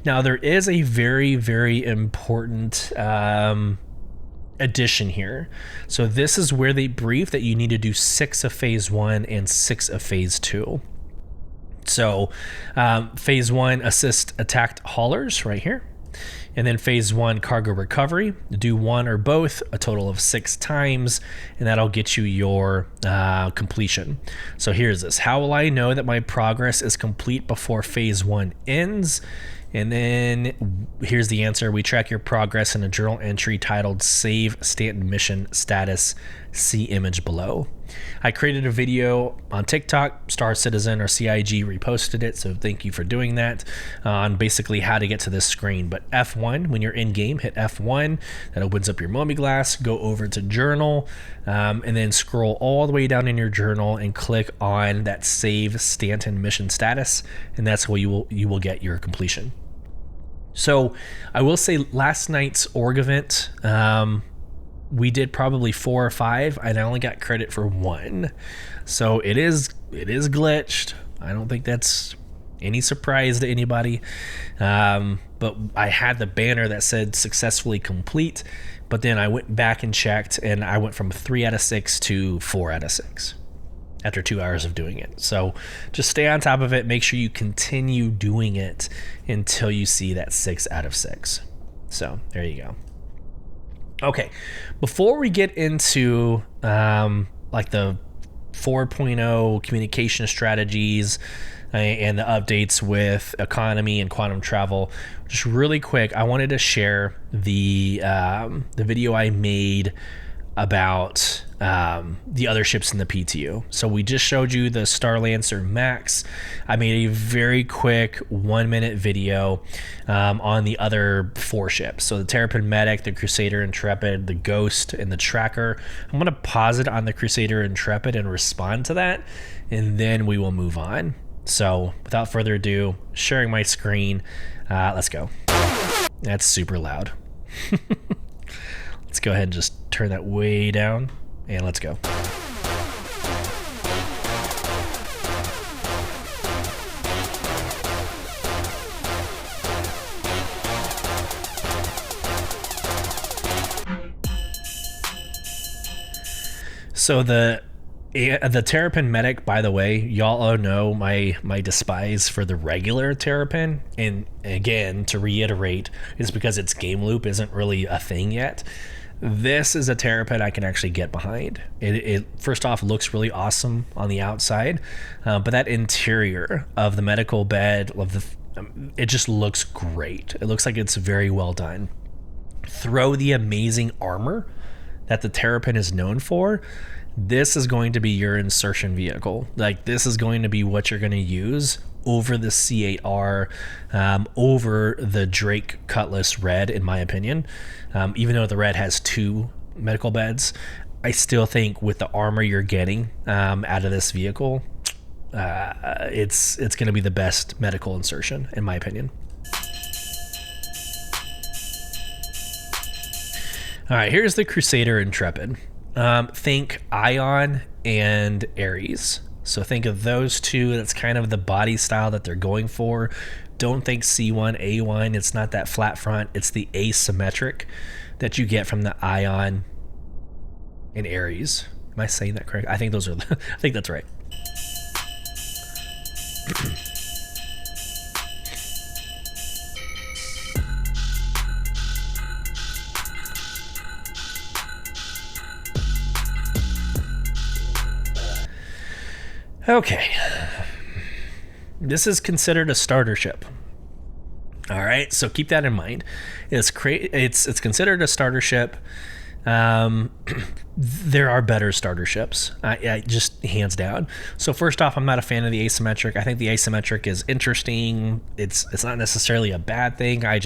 Now, there is a very, very important addition here. So this is where they brief that you need to do 6 of phase 1 and 6 of phase 2. So phase 1, assist attacked haulers right here. And then phase 1, cargo recovery. Do 1 or both a total of 6 times, and that'll get you your completion. So here's this. How will I know that my progress is complete before phase 1 ends? And then here's the answer. We track your progress in a journal entry titled Save Stanton Mission Status. See image below. I created a video on TikTok. Star Citizen or CIG reposted it, so thank you for doing that, on basically how to get to this screen. But F1, when you're in game, hit F1. That opens up your Moby Glass. Go over to Journal, and then scroll all the way down in your journal and click on that Save Stanton Mission Status, and that's where you will get your completion. So I will say last night's org event, we did probably 4 or 5, and I only got credit for 1. So it is glitched. I don't think that's any surprise to anybody. But I had the banner that said successfully complete, but then I went back and checked, and I went from 3 out of 6 to 4 out of 6 after 2 hours of doing it. So just stay on top of it. Make sure you continue doing it until you see that 6 out of 6. So there you go. Okay, before we get into like the 4.0 communication strategies and the updates with economy and quantum travel, just really quick, I wanted to share the video I made about the other ships in the PTU. So we just showed you the Star Lancer Max. I made a very quick 1-minute video on the other 4 ships. So the Terrapin Medic, the Crusader Intrepid, the Ghost, and the Tracker. I'm going to pause it on the Crusader Intrepid and respond to that, and then we will move on. So without further ado, sharing my screen. Let's go. That's super loud. Let's go ahead and just turn that way down, and let's go. So the Terrapin Medic, by the way, y'all all know my despise for the regular Terrapin, and again, to reiterate, is because its game loop isn't really a thing yet. This is a Terrapin I can actually get behind. It first off looks really awesome on the outside, but that interior of the medical bed, it just looks great. It looks like it's very well done. Throw the amazing armor that the Terrapin is known for. This is going to be your insertion vehicle. Like, this is going to be what you're going to use over the C8R, over the Drake Cutlass Red, in my opinion. Even though the Red has 2 medical beds, I still think with the armor you're getting out of this vehicle, it's going to be the best medical insertion, in my opinion. All right, here's the Crusader Intrepid. Think Ion and Ares. So think of those two. That's kind of the body style that they're going for. Don't think C1, A1. It's not that flat front. It's the asymmetric that you get from the Ion and Ares. Am I saying that correct? I think those are. I think that's right. Okay, this is considered a starter ship. All right, so keep that in mind. It's considered a starter ship. There are better starter ships, I just hands down. So first off, I'm not a fan of the asymmetric. I think the asymmetric is interesting. It's not necessarily a bad thing. I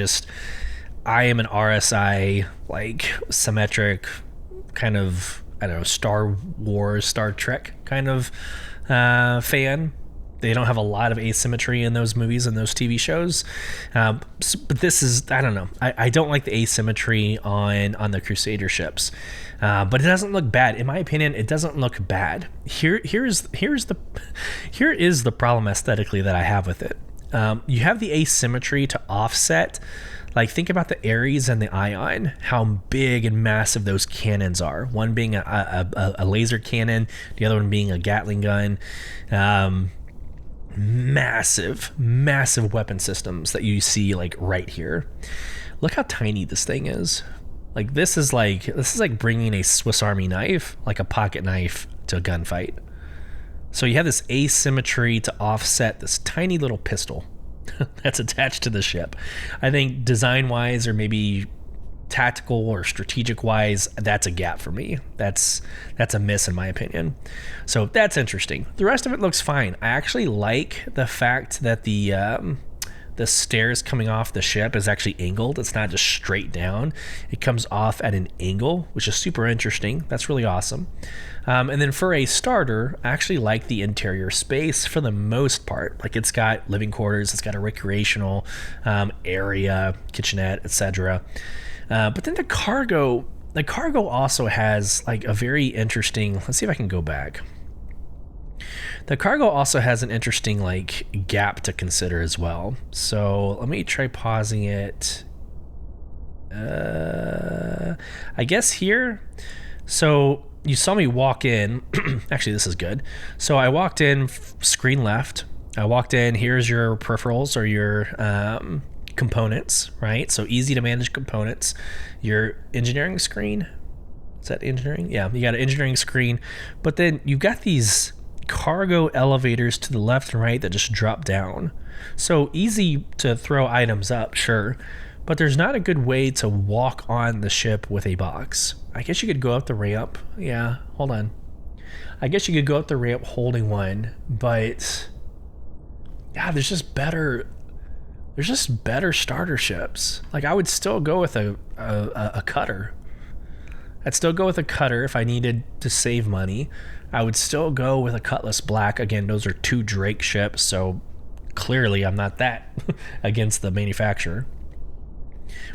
am an RSI, like, symmetric kind of, I don't know, Star Wars, Star Trek kind of fan. They don't have a lot of asymmetry in those movies and those TV shows, but this is, I don't know, I don't like the asymmetry on the Crusader ships, but it doesn't look bad. In my opinion, it doesn't look bad. Here is the problem aesthetically that I have with it. You have the asymmetry to offset. Like, think about the Ares and the Ion, how big and massive those cannons are. One being a laser cannon, the other one being a Gatling gun. Massive weapon systems that you see, like, right here. Look how tiny this thing is. Like, this is like bringing a Swiss Army knife, like a pocket knife, to a gunfight. So you have this asymmetry to offset this tiny little pistol that's attached to the ship. I think design-wise, or maybe tactical or strategic-wise, that's a gap for me. That's a miss in my opinion. So that's interesting. The rest of it looks fine. I actually like the fact that the stairs coming off the ship is actually angled. It's not just straight down. It comes off at an angle, which is super interesting. That's really awesome. And then for a starter, I actually like the interior space for the most part. Like, it's got living quarters, it's got a recreational area, kitchenette, etc. But then the cargo also has, like, a very interesting, let's see if I can go back. The cargo also has an interesting, like, gap to consider as well. So let me try pausing it. I guess here. So you saw me walk in. Actually, this is good. So I walked in, screen left. I walked in. Here's your peripherals or your components, right? So easy to manage components. Your engineering screen. Is that engineering? Yeah, you got an engineering screen. But then you've got these cargo elevators to the left and right that just drop down. So easy to throw items up, sure. but there's not a good way to walk on the ship with a box. I guess you could go up the ramp. Yeah, hold on. I guess you could go up the ramp holding one, but yeah, there's just better starter ships. Like, I would still go with a cutter. I'd still go with a cutter if I needed to save money. I would still go with a Cutlass Black. Again, those are 2 Drake ships, so clearly I'm not that against the manufacturer.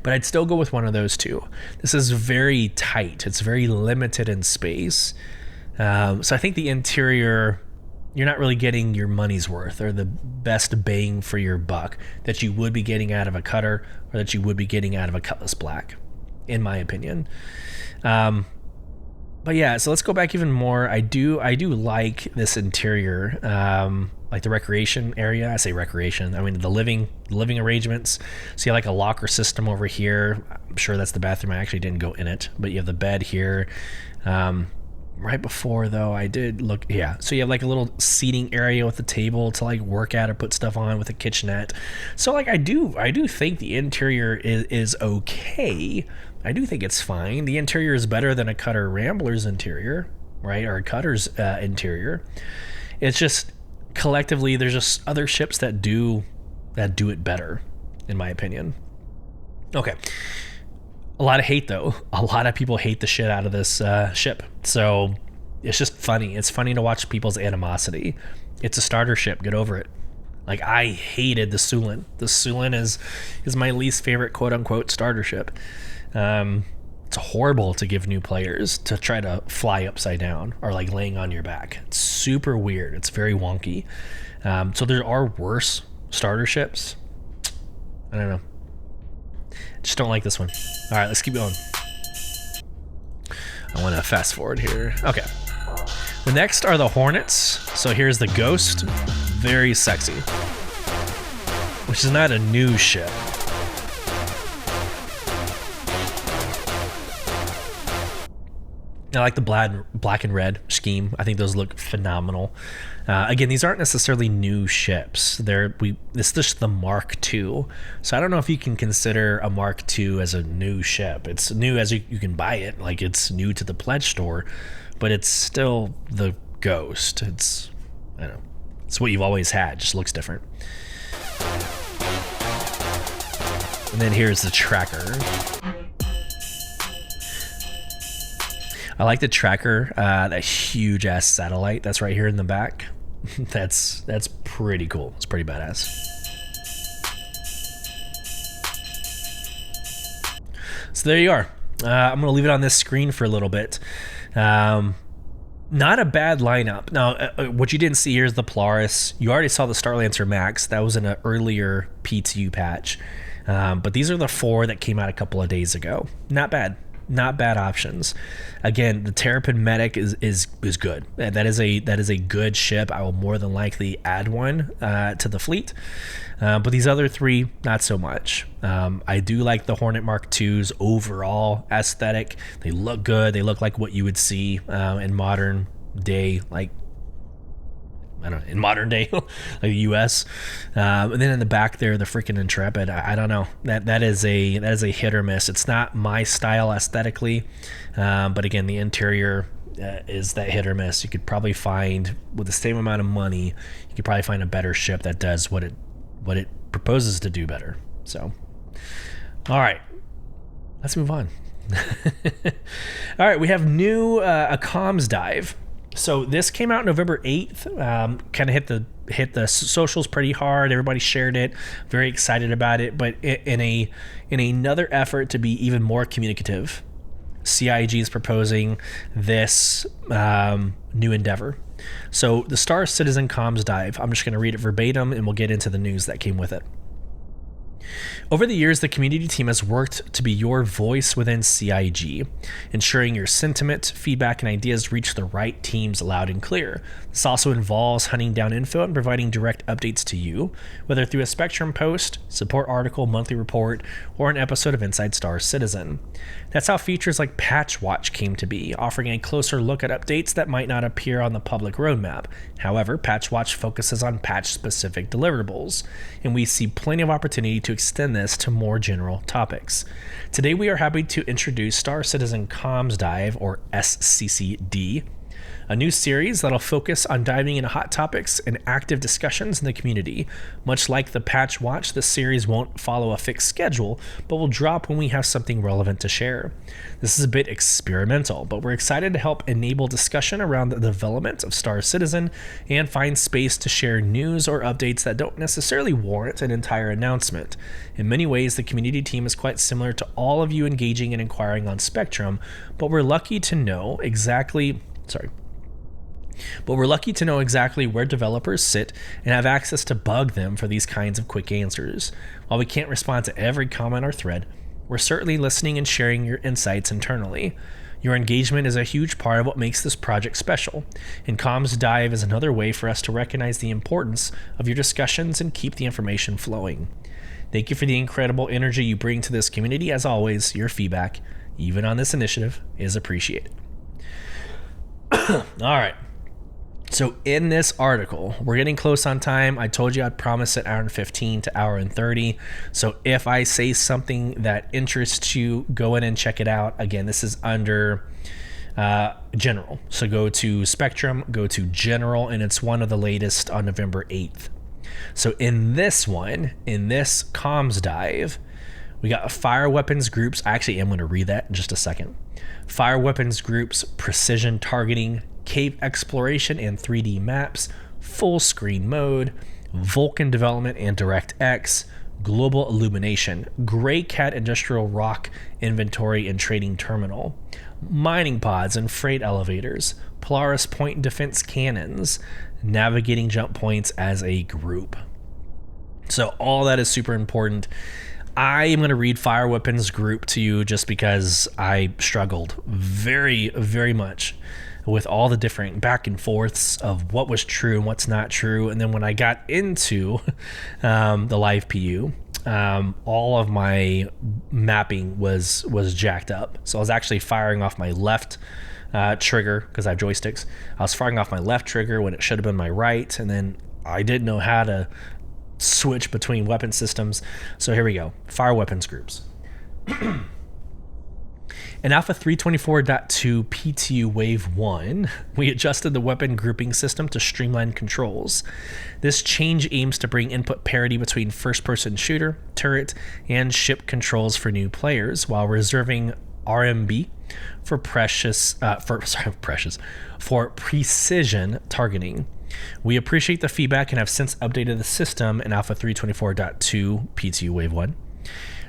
But I'd still go with one of those 2. This is very tight. It's very limited in space. So I think the interior, you're not really getting your money's worth or the best bang for your buck that you would be getting out of a cutter or that you would be getting out of a Cutlass Black, in my opinion. But yeah, so let's go back even more. I do like this interior, like the recreation area. I say recreation, I mean the living arrangements. So you have like a locker system over here. I'm sure that's the bathroom. I actually didn't go in it, but you have the bed here. Right before though, I did look, yeah. So you have like a little seating area with a table to like work at or put stuff on with a kitchenette. So like I do think the interior is okay. I do think it's fine. The interior is better than a Cutter Rambler's interior, right? Or a Cutter's interior. It's just collectively there's just other ships that do it better, in my opinion. Okay. A lot of hate though. A lot of people hate the shit out of this ship. So it's just funny. It's funny to watch people's animosity. It's a starter ship. Get over it. Like, I hated the Sulyn. The Sulyn is my least favorite quote unquote starter ship. It's horrible to give new players to try to fly upside down or like laying on your back. It's super weird. It's very wonky. So there are worse starter ships. I don't know. Just don't like this one. All right, let's keep going. I want to fast forward here. Okay. The next are the Hornets. So here's the Ghost. Very sexy. Which is not a new ship. I like the black and red scheme. I think those look phenomenal. Again, these aren't necessarily new ships. It's just the Mark II. So I don't know if you can consider a Mark II as a new ship. It's new as you can buy it. Like, it's new to the pledge store, but it's still the Ghost. I don't know. It's what you've always had. Just looks different. And then here's the Tracker. I like the Tracker, that huge ass satellite that's right here in the back. That's pretty cool. It's pretty badass. So there you are. I'm gonna leave it on this screen for a little bit. Not a bad lineup. Now, what you didn't see here is the Polaris. You already saw the Starlancer Max. That was in an earlier PTU patch. But these are the 4 that came out a couple of days ago. Not bad. Not bad options. Again, the Terrapin Medic is good. That is a good ship. I will more than likely add one to the fleet. But these other 3, not so much. I do like the Hornet Mark II's overall aesthetic. They look good. They look like what you would see in modern day, like, I don't know, in modern day, like the U.S. And then in the back there, the freaking Intrepid. I don't know. That is a hit or miss. It's not my style aesthetically, but again, the interior is that hit or miss. You could probably find, with the same amount of money, you could probably find a better ship that does what it proposes to do better. So, all right, let's move on. All right, we have a comms dive. So this came out November 8th, kind of hit the socials pretty hard. Everybody shared it, very excited about it. But in another effort to be even more communicative, CIG is proposing this new endeavor. So the Star Citizen Comms Dive, I'm just going to read it verbatim and we'll get into the news that came with it. Over the years, the community team has worked to be your voice within CIG, ensuring your sentiment, feedback, and ideas reach the right teams loud and clear. This also involves hunting down info and providing direct updates to you, whether through a Spectrum post, support article, monthly report, or an episode of Inside Star Citizen. That's how features like Patch Watch came to be, offering a closer look at updates that might not appear on the public roadmap. However, Patch Watch focuses on patch-specific deliverables, and we see plenty of opportunity to extend this to more general topics. Today we are happy to introduce Star Citizen Comms Dive, or SCCD, a new series that'll focus on diving into hot topics and active discussions in the community. Much like the Patch Watch, this series won't follow a fixed schedule, but will drop when we have something relevant to share. This is a bit experimental, but we're excited to help enable discussion around the development of Star Citizen and find space to share news or updates that don't necessarily warrant an entire announcement. In many ways, the community team is quite similar to all of you engaging and inquiring on Spectrum, but we're lucky to know exactly where developers sit and have access to bug them for these kinds of quick answers. While we can't respond to every comment or thread, we're certainly listening and sharing your insights internally. Your engagement is a huge part of what makes this project special, and Comms Dive is another way for us to recognize the importance of your discussions and keep the information flowing. Thank you for the incredible energy you bring to this community. As always, your feedback, even on this initiative, is appreciated. All right. So in this article, we're getting close on time. I told you I'd promise an hour and 15 to hour and 30. So if I say something that interests you, go in and check it out. Again, this is under general. So go to Spectrum, go to general, and it's one of the latest on November 8th. So in this comms dive, we got fire weapons groups. I actually am going to read that in just a second. Fire weapons groups, precision targeting, cave exploration and 3D maps, full screen mode, Vulcan development and DirectX, global illumination, Gray Cat industrial rock inventory and trading terminal, mining pods and freight elevators, Polaris point defense cannons, navigating jump points as a group. So all that is super important. I am going to read fire weapons group to you just because I struggled very, very much with all the different back and forths of what was true and what's not true. And then when I got into the live PU, all of my mapping was jacked up. So I was actually firing off my left trigger because I have joysticks. I was firing off my left trigger when it should have been my right. And then I didn't know how to switch between weapon systems. So here we go. Fire weapons groups. In Alpha 324.2 PTU Wave 1, we adjusted the weapon grouping system to streamline controls. This change aims to bring input parity between first-person shooter, turret, and ship controls for new players, while reserving RMB for precision targeting. We appreciate the feedback and have since updated the system in Alpha 324.2 PTU Wave 1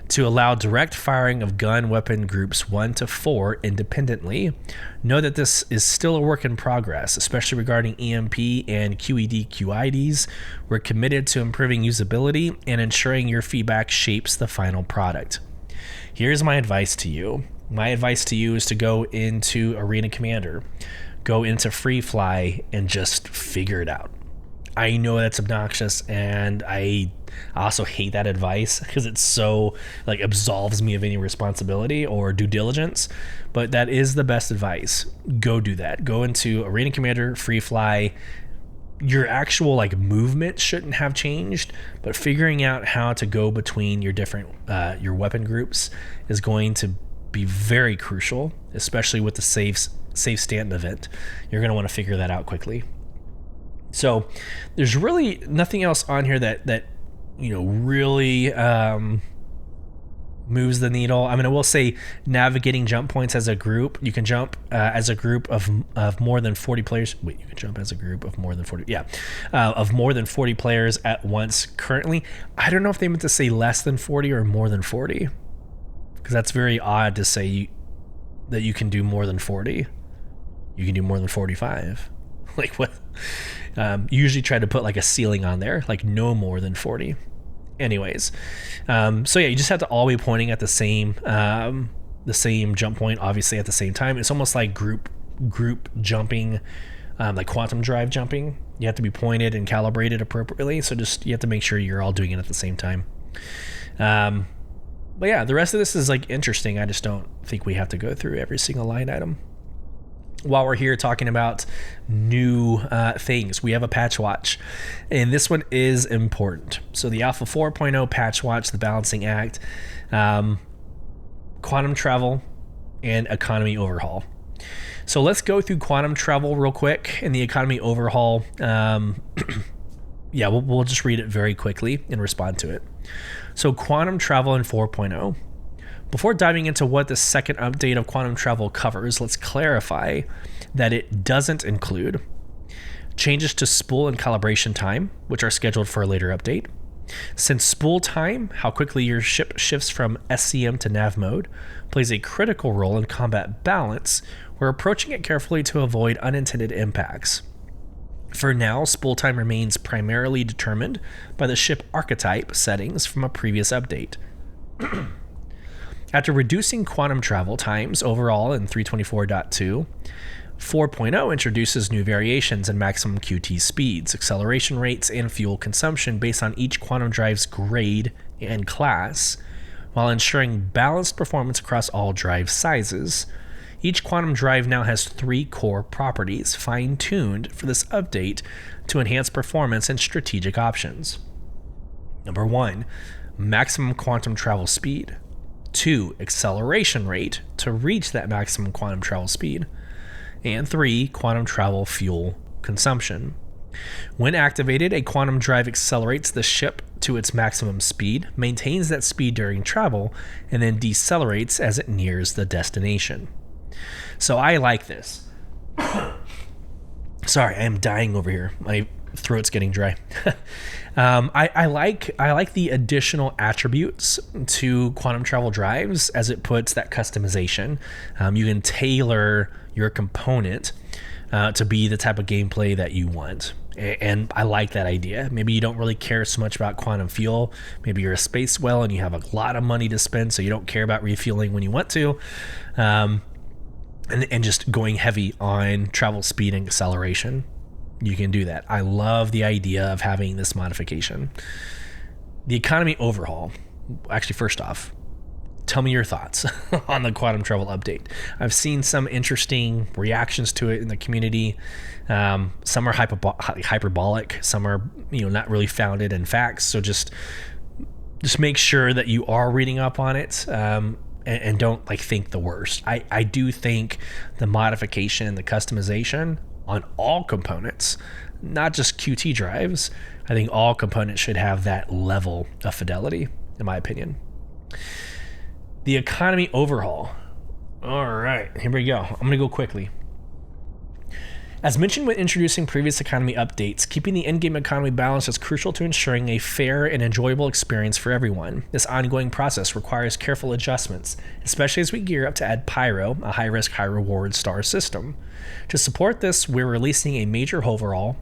to allow direct firing of gun weapon groups 1 to 4 independently. Know that this is still a work in progress, especially regarding EMP and QED QIDs. We're committed to improving usability and ensuring your feedback shapes the final product. Here's my advice to you. My advice to you is to go into Arena Commander, go into Free Fly, and just figure it out. I know that's obnoxious, and I also hate that advice because it's so absolves me of any responsibility or due diligence, but that is the best advice. Go do that. Go into Arena Commander, Free Fly. Your actual movement shouldn't have changed, but figuring out how to go between your different your weapon groups is going to be very crucial, especially with the safe Stanton event. You're going to want to figure that out quickly. So there's really nothing else on here that really moves the needle. I mean, I will say navigating jump points as a group. You can jump as a group of more than 40 players. Wait, you can jump as a group of more than 40. Yeah, of more than 40 players at once currently. I don't know if they meant to say less than 40 or more than 40, because that's very odd to say that you can do more than 40. You can do more than 45. What? Usually try to put a ceiling on there, no more than 40. Anyways, so yeah, you just have to all be pointing at the same jump point, obviously at the same time. It's almost like group jumping, like quantum drive jumping. You have to be pointed and calibrated appropriately. So you have to make sure you're all doing it at the same time. But yeah, the rest of this is interesting. I just don't think we have to go through every single line item. while we're here talking about new things, we have a patch watch, and this one is important. So the Alpha 4.0 patch watch, the Balancing Act, quantum travel, and economy overhaul. So let's go through quantum travel real quick and the economy overhaul. We'll just read it very quickly and respond to it. So quantum travel in 4.0. Before diving into what the second update of quantum travel covers, let's clarify that it doesn't include changes to spool and calibration time, which are scheduled for a later update. Since spool time, how quickly your ship shifts from SCM to nav mode, plays a critical role in combat balance, we're approaching it carefully to avoid unintended impacts. For now, spool time remains primarily determined by the ship archetype settings from a previous update. After reducing quantum travel times overall in 324.2, 4.0 introduces new variations in maximum QT speeds, acceleration rates, and fuel consumption based on each quantum drive's grade and class, while ensuring balanced performance across all drive sizes. Each quantum drive now has 3 core properties, fine-tuned for this update to enhance performance and strategic options. Number 1, maximum quantum travel speed. 2, acceleration rate to reach that maximum quantum travel speed. And 3, quantum travel fuel consumption. When activated, a quantum drive accelerates the ship to its maximum speed, maintains that speed during travel, and then decelerates as it nears the destination. So I like this. Sorry, I am dying over here. My throat's getting dry. I like the additional attributes to quantum travel drives as it puts that customization. You can tailor your component to be the type of gameplay that you want. And I like that idea. Maybe you don't really care so much about quantum fuel. Maybe you're a space whale and you have a lot of money to spend, so you don't care about refueling when you want to. And just going heavy on travel speed and acceleration. You can do that. I love the idea of having this modification. The economy overhaul. Actually, first off, tell me your thoughts on the quantum travel update. I've seen some interesting reactions to it in the community. Some are hyperbolic. Some are, not really founded in facts. So just make sure that you are reading up on it. And don't think the worst. I do think the modification and the customization on all components, not just QT drives, I think all components should have that level of fidelity, in my opinion. The economy overhaul. All right, here we go. I'm going to go quickly. As mentioned when introducing previous economy updates, keeping the in-game economy balanced is crucial to ensuring a fair and enjoyable experience for everyone. This ongoing process requires careful adjustments, especially as we gear up to add Pyro, a high-risk, high-reward star system. To support this, we're releasing a major overhaul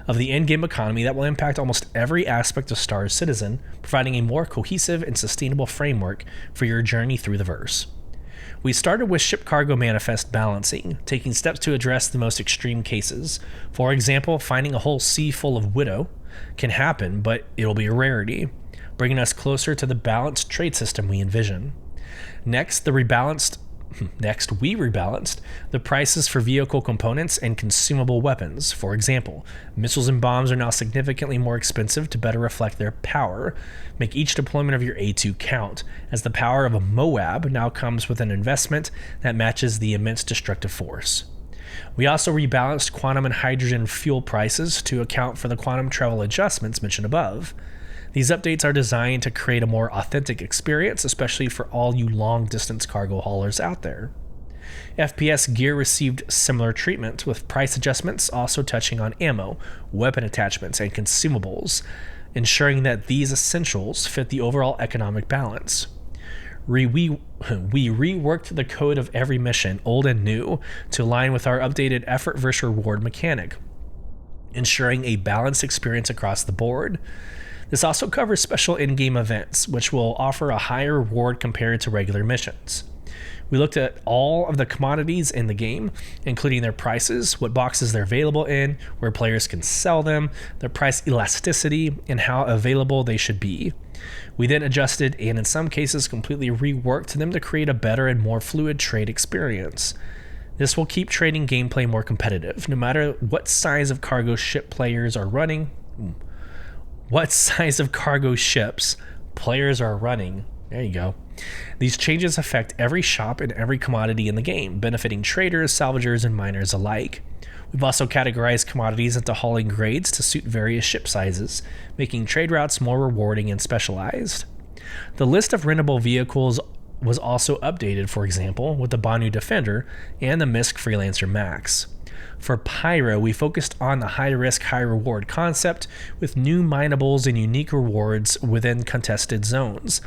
of the in-game economy that will impact almost every aspect of Star Citizen, providing a more cohesive and sustainable framework for your journey through the verse. We started with ship cargo manifest balancing, taking steps to address the most extreme cases. For example, finding a whole sea full of Widow can happen, but it'll be a rarity, bringing us closer to the balanced trade system we envision. Next, we rebalanced the prices for vehicle components and consumable weapons. For example, missiles and bombs are now significantly more expensive to better reflect their power. Make each deployment of your A2 count, as the power of a Moab now comes with an investment that matches the immense destructive force. We also rebalanced quantum and hydrogen fuel prices to account for the quantum travel adjustments mentioned above. These updates are designed to create a more authentic experience, especially for all you long-distance cargo haulers out there. FPS gear received similar treatment, with price adjustments also touching on ammo, weapon attachments, and consumables, ensuring that these essentials fit the overall economic balance. We reworked the code of every mission, old and new, to align with our updated effort versus reward mechanic, ensuring a balanced experience across the board. This also covers special in-game events, which will offer a higher reward compared to regular missions. We looked at all of the commodities in the game, including their prices, what boxes they're available in, where players can sell them, their price elasticity, and how available they should be. We then adjusted and in some cases completely reworked them to create a better and more fluid trade experience. This will keep trading gameplay more competitive, no matter what size of cargo ship players are running. What size of cargo ships players are running. There you go. These changes affect every shop and every commodity in the game, benefiting traders, salvagers, and miners alike. We've also categorized commodities into hauling grades to suit various ship sizes, making trade routes more rewarding and specialized. The list of rentable vehicles was also updated, for example, with the Banu Defender and the Misk Freelancer Max. For Pyro, we focused on the high-risk, high-reward concept with new minables and unique rewards within contested zones.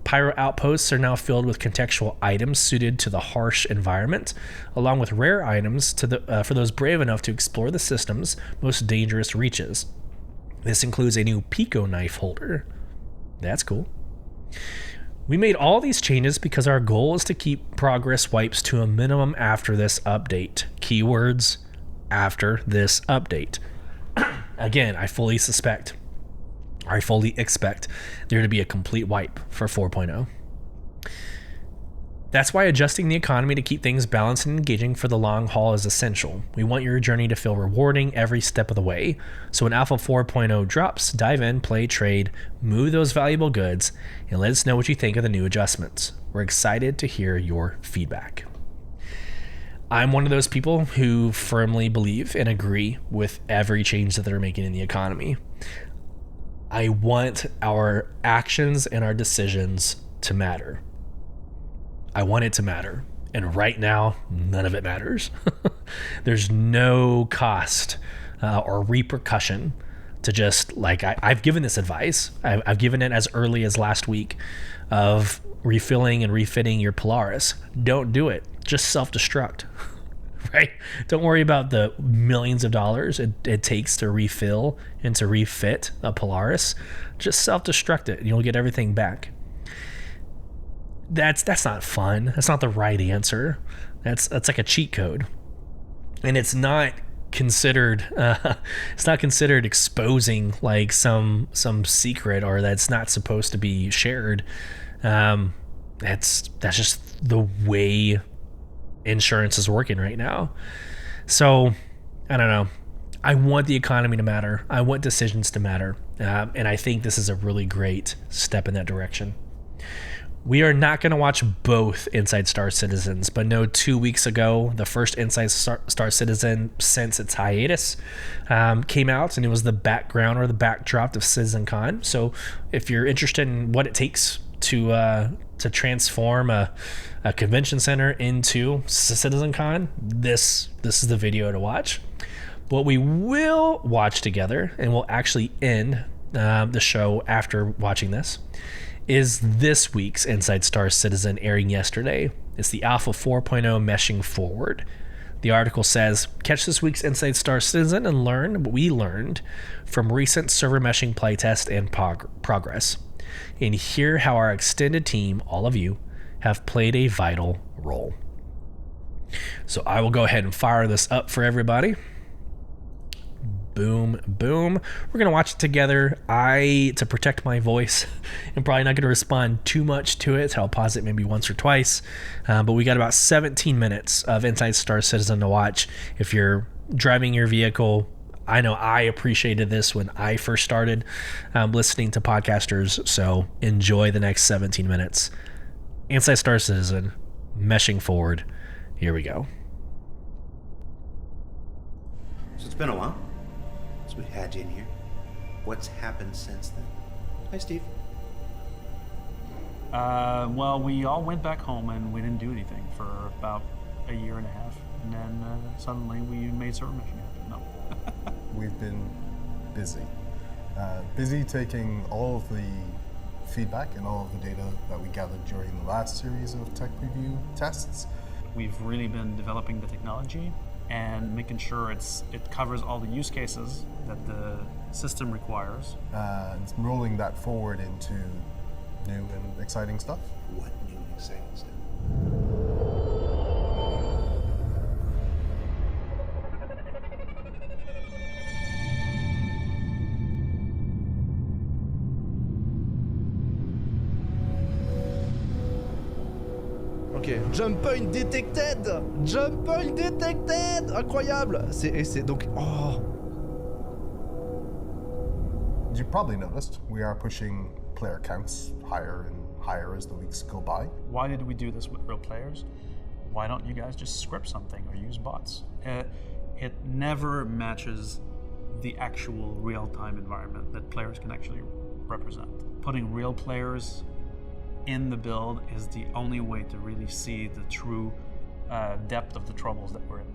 Pyro outposts are now filled with contextual items suited to the harsh environment, along with rare items for those brave enough to explore the system's most dangerous reaches. This includes a new Pico knife holder. That's cool. We made all these changes because our goal is to keep progress wipes to a minimum after this update. Keywords, after this update. Again, I fully expect there to be a complete wipe for 4.0. That's why adjusting the economy to keep things balanced and engaging for the long haul is essential. We want your journey to feel rewarding every step of the way. So when Alpha 4.0 drops, dive in, play, trade, move those valuable goods, and let us know what you think of the new adjustments. We're excited to hear your feedback. I'm one of those people who firmly believe and agree with every change that they're making in the economy. I want our actions and our decisions to matter. I want it to matter. And right now, none of it matters. There's no cost or repercussion to just, like, I've given this advice. I've given it as early as last week of refilling and refitting your Polaris. Don't do it. Just self-destruct, right? Don't worry about the millions of dollars it takes to refill and to refit a Polaris. Just self-destruct it and you'll get everything back. That's not fun. That's not the right answer. That's like a cheat code, and it's not considered exposing like some secret, or that's not supposed to be shared. That's just the way insurance is working right now. So I don't know. I want the economy to matter. I want decisions to matter, and I think this is a really great step in that direction. We are not going to watch both Inside Star Citizens, but no, 2 weeks ago, the first Inside Star Citizen since its hiatus came out, and it was the background or the backdrop of CitizenCon. So if you're interested in what it takes to transform a convention center into CitizenCon, this is the video to watch. What we will watch together, and we'll actually end the show after watching this, is this week's Inside Star Citizen airing yesterday. It's the Alpha 4.0 Meshing Forward. The article says, catch this week's Inside Star Citizen and learn what we learned from recent server meshing playtest and progress. And hear how our extended team, all of you, have played a vital role. So I will go ahead and fire this up for everybody. Boom, boom. We're going to watch it together. To protect my voice, I'm probably not going to respond too much to it. I'll pause it maybe once or twice. But we got about 17 minutes of Inside Star Citizen to watch. If you're driving your vehicle, I know I appreciated this when I first started listening to podcasters. So enjoy the next 17 minutes. Inside Star Citizen, Meshing Forward. Here we go. So it's been a while. We had you in here. What's happened since then? Hi, Steve. Well, we all went back home and we didn't do anything for about a year and a half, and then suddenly we made server meshing happen. No. We've been busy. Busy taking all of the feedback and all of the data that we gathered during the last series of tech preview tests. We've really been developing the technology and making sure it covers all the use cases that the system requires. It's rolling that forward into new and exciting stuff. What new and exciting stuff? Ok, jump point detected! Jump point detected! Incroyable! C'est donc... Oh! You probably noticed we are pushing player counts higher and higher as the weeks go by. Why did we do this with real players? Why don't you guys just script something or use bots? It never matches the actual real-time environment that players can actually represent. Putting real players in the build is the only way to really see the true depth of the troubles that we're in.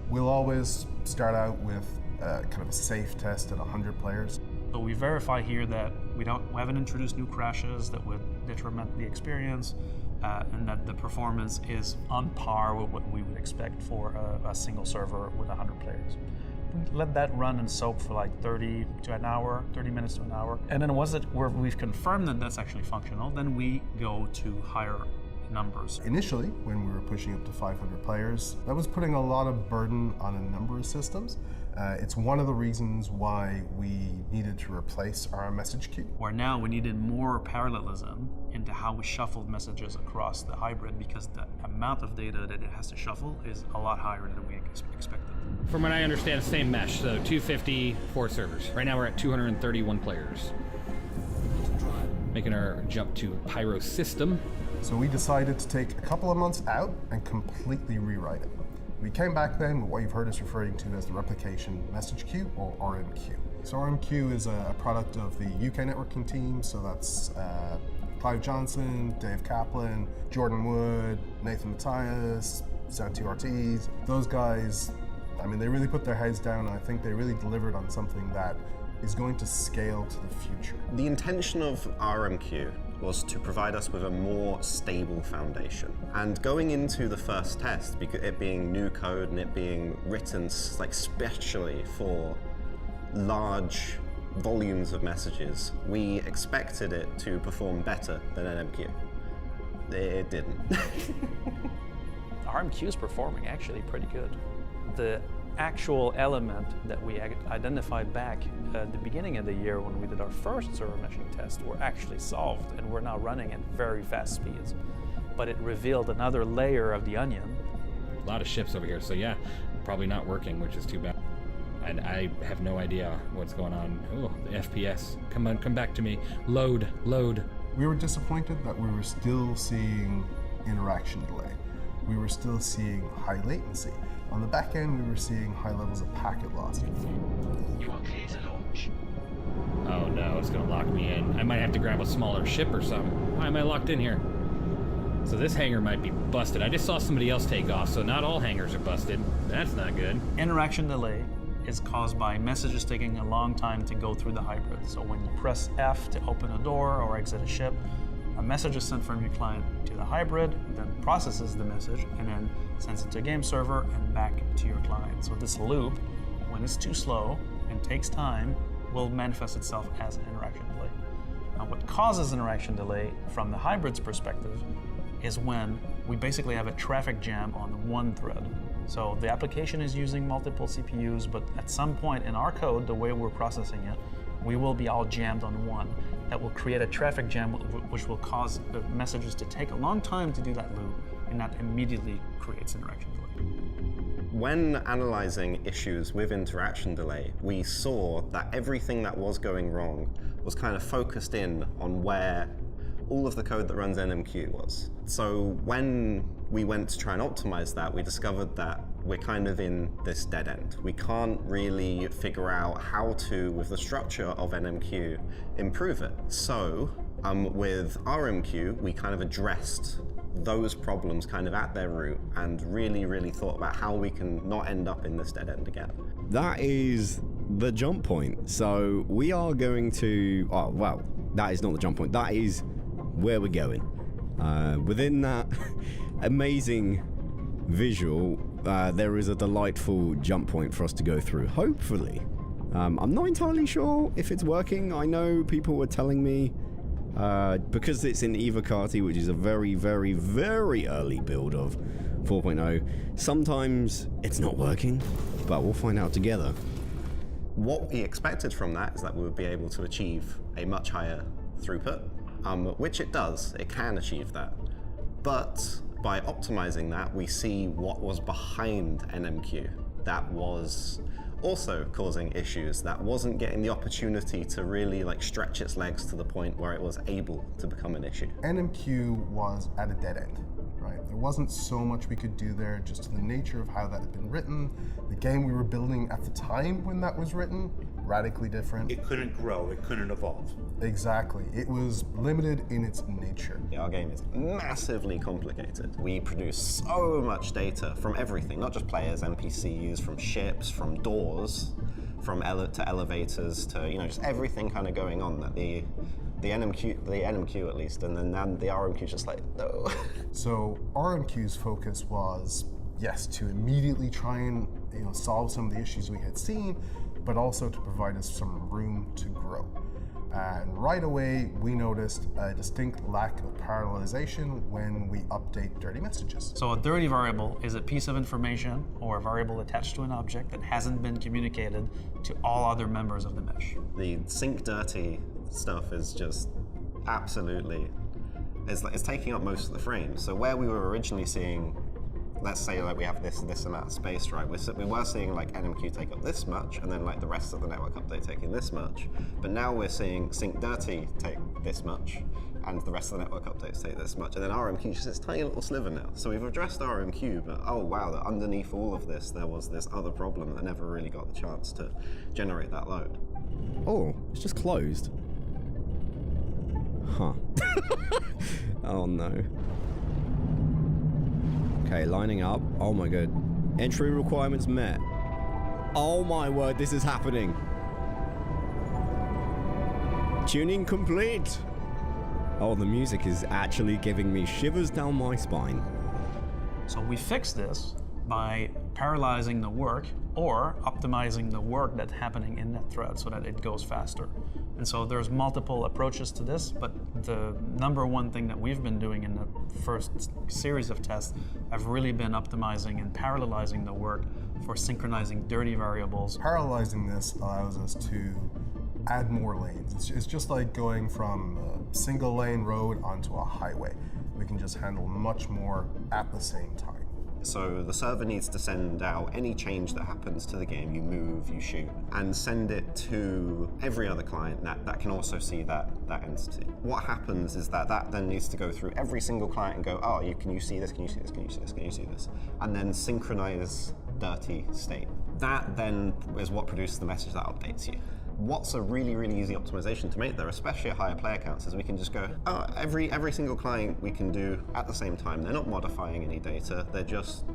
We'll always start out with kind of a safe test at 100 players. So we verify here that we haven't introduced new crashes that would detriment the experience, and that the performance is on par with what we would expect for a single server with 100 players. Let that run and soak for like 30 to an hour, 30 minutes to an hour. And then once we've confirmed that that's actually functional, then we go to higher numbers. Initially, when we were pushing up to 500 players, that was putting a lot of burden on a number of systems. It's one of the reasons why we needed to replace our message queue. Where now we needed more parallelism into how we shuffled messages across the hybrid, because the amount of data that it has to shuffle is a lot higher than we expected. From what I understand, same mesh, so 250, 4 servers. Right now we're at 231 players. Making our jump to Pyro system. So we decided to take a couple of months out and completely rewrite it. We came back then with what you've heard us referring to as the replication message queue, or RMQ. So RMQ is a product of the UK networking team, so that's Clive Johnson, Dave Kaplan, Jordan Wood, Nathan Matthias, Santi Ortiz. Those guys, I mean, they really put their heads down, and I think they really delivered on something that is going to scale to the future. The intention of RMQ was to provide us with a more stable foundation. And going into the first test, because it being new code and it being written like specially for large volumes of messages, we expected it to perform better than NMQ. It didn't. RMQ is performing actually pretty good. The actual element that we identified back at the beginning of the year when we did our first server meshing test were actually solved, and we're now running at very fast speeds. But it revealed another layer of the onion. A lot of ships over here, so yeah, probably not working, which is too bad. And I have no idea what's going on. Oh, the FPS. Come on, come back to me. Load, load. We were disappointed that we were still seeing interaction delay. We were still seeing high latency. On the back end, we were seeing high levels of packet loss. You are clear to launch. Oh no, it's gonna lock me in. I might have to grab a smaller ship or something. Why am I locked in here? So this hangar might be busted. I just saw somebody else take off, so not all hangars are busted. That's not good. Interaction delay is caused by messages taking a long time to go through the hybrid. So when you press F to open a door or exit a ship, a message is sent from your client to the hybrid, then processes the message, and then sends it to a game server and back to your client. So this loop, when it's too slow and takes time, will manifest itself as an interaction delay. Now what causes interaction delay from the hybrid's perspective is when we basically have a traffic jam on one thread. So the application is using multiple CPUs, but at some point in our code, the way we're processing it, we will be all jammed on one. That will create a traffic jam, which will cause the messages to take a long time to do that loop, and that immediately creates interaction delay. When analyzing issues with interaction delay, we saw that everything that was going wrong was kind of focused in on where all of the code that runs NMQ was. So when we went to try and optimize that, we discovered that we're kind of in this dead end. We can't really figure out how to, with the structure of NMQ, improve it. So with RMQ, we kind of addressed those problems kind of at their root and really thought about how we can not end up in this dead end again. That is the jump point. So we are going to, oh, well, that is not the jump point. That is where we're going. Within that amazing visual, there is a delightful jump point for us to go through, hopefully. I'm not entirely sure if it's working. I know people were telling me, because it's in Evocati, which is a very early build of 4.0, sometimes it's not working, but we'll find out together. What we expected from that is that we would be able to achieve a much higher throughput, which it does. It can achieve that. But by optimizing that, we see what was behind NMQ that was also causing issues, that wasn't getting the opportunity to really like stretch its legs to the point where it was able to become an issue. NMQ was at a dead end, right? There wasn't so much we could do there, just to the nature of how that had been written. The game we were building at the time when that was written, radically different. It couldn't grow, it couldn't evolve. Exactly. It was limited in its nature. Our game is massively complicated. We produce so much data from everything, not just players, NPCs, from ships, from doors, from to elevators, to just everything kind of going on that the NMQ at least, and then the RMQ just like, no. So RMQ's focus was, yes, to immediately try and solve some of the issues we had seen, but also to provide us some room to grow. And right away, we noticed a distinct lack of parallelization when we update dirty messages. So a dirty variable is a piece of information or a variable attached to an object that hasn't been communicated to all other members of the mesh. The sync dirty stuff is just absolutely, it's taking up most of the frame. So where we were originally seeing, let's say like we have this amount of space, right? We were seeing like NMQ take up this much, and then like the rest of the network update taking this much. But now we're seeing sync dirty take this much, and the rest of the network updates take this much, and then RMQ just this tiny little sliver now. So we've addressed RMQ, but oh wow, that underneath all of this, there was this other problem that never really got the chance to generate that load. Oh, it's just closed. Huh. Oh no. Okay, lining up. Oh my god. Entry requirements met. Oh my word, this is happening. Tuning complete. Oh, the music is actually giving me shivers down my spine. So we fix this by parallelizing the work or optimizing the work that's happening in that thread so that it goes faster. And so there's multiple approaches to this, but the number one thing that we've been doing in the first series of tests have really been optimizing and parallelizing the work for synchronizing dirty variables. Parallelizing this allows us to add more lanes. It's just like going from a single lane road onto a highway. We can just handle much more at the same time. So the server needs to send out any change that happens to the game, you move, you shoot, and send it to every other client that can also see that entity. What happens is that then needs to go through every single client and go, oh, can you see this, can you see this, can you see this, can you see this? And then synchronize dirty state. That then is what produces the message that updates you. What's a really, really easy optimization to make there, especially at higher player counts, is we can just go, oh, every single client we can do at the same time. They're not modifying any data, they're just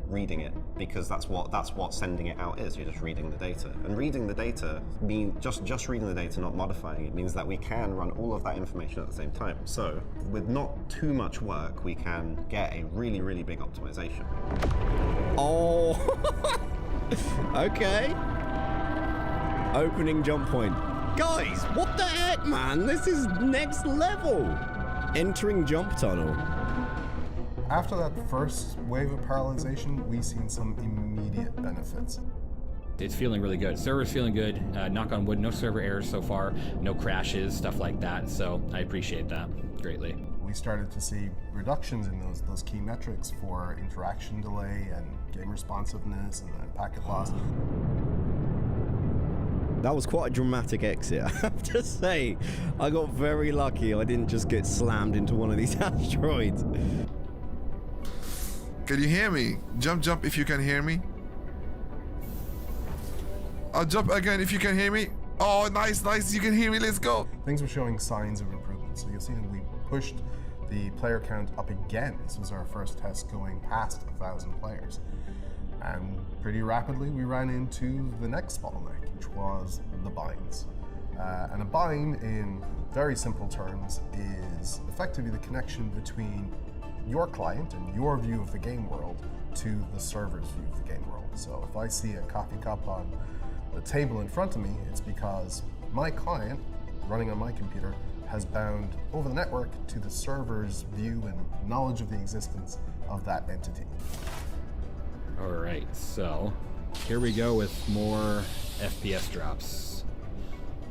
reading it, because that's what sending it out is. You're just reading the data. And reading the data means just reading the data, not modifying it, means that we can run all of that information at the same time. So with not too much work, we can get a really, really big optimization. Oh, okay. Opening jump point. Guys, what the heck, man? This is next level. Entering jump tunnel. After that first wave of parallelization, we've seen some immediate benefits. It's feeling really good. Server's feeling good. Knock on wood, no server errors so far, no crashes, stuff like that. So I appreciate that greatly. We started to see reductions in those key metrics for interaction delay and game responsiveness and packet loss. That was quite a dramatic exit, I have to say. I got very lucky I didn't just get slammed into one of these asteroids. Can you hear me? Jump if you can hear me. I'll jump again if you can hear me. Oh, nice, you can hear me, let's go. Things were showing signs of improvement. So you'll see that we pushed the player count up again. This was our first test going past 1,000 players. And pretty rapidly we ran into the next bottleneck, which was the binds. And a bind, in very simple terms, is effectively the connection between your client and your view of the game world to the server's view of the game world. So if I see a coffee cup on the table in front of me, it's because my client, running on my computer, has bound over the network to the server's view and knowledge of the existence of that entity. All right, so here we go with more FPS drops.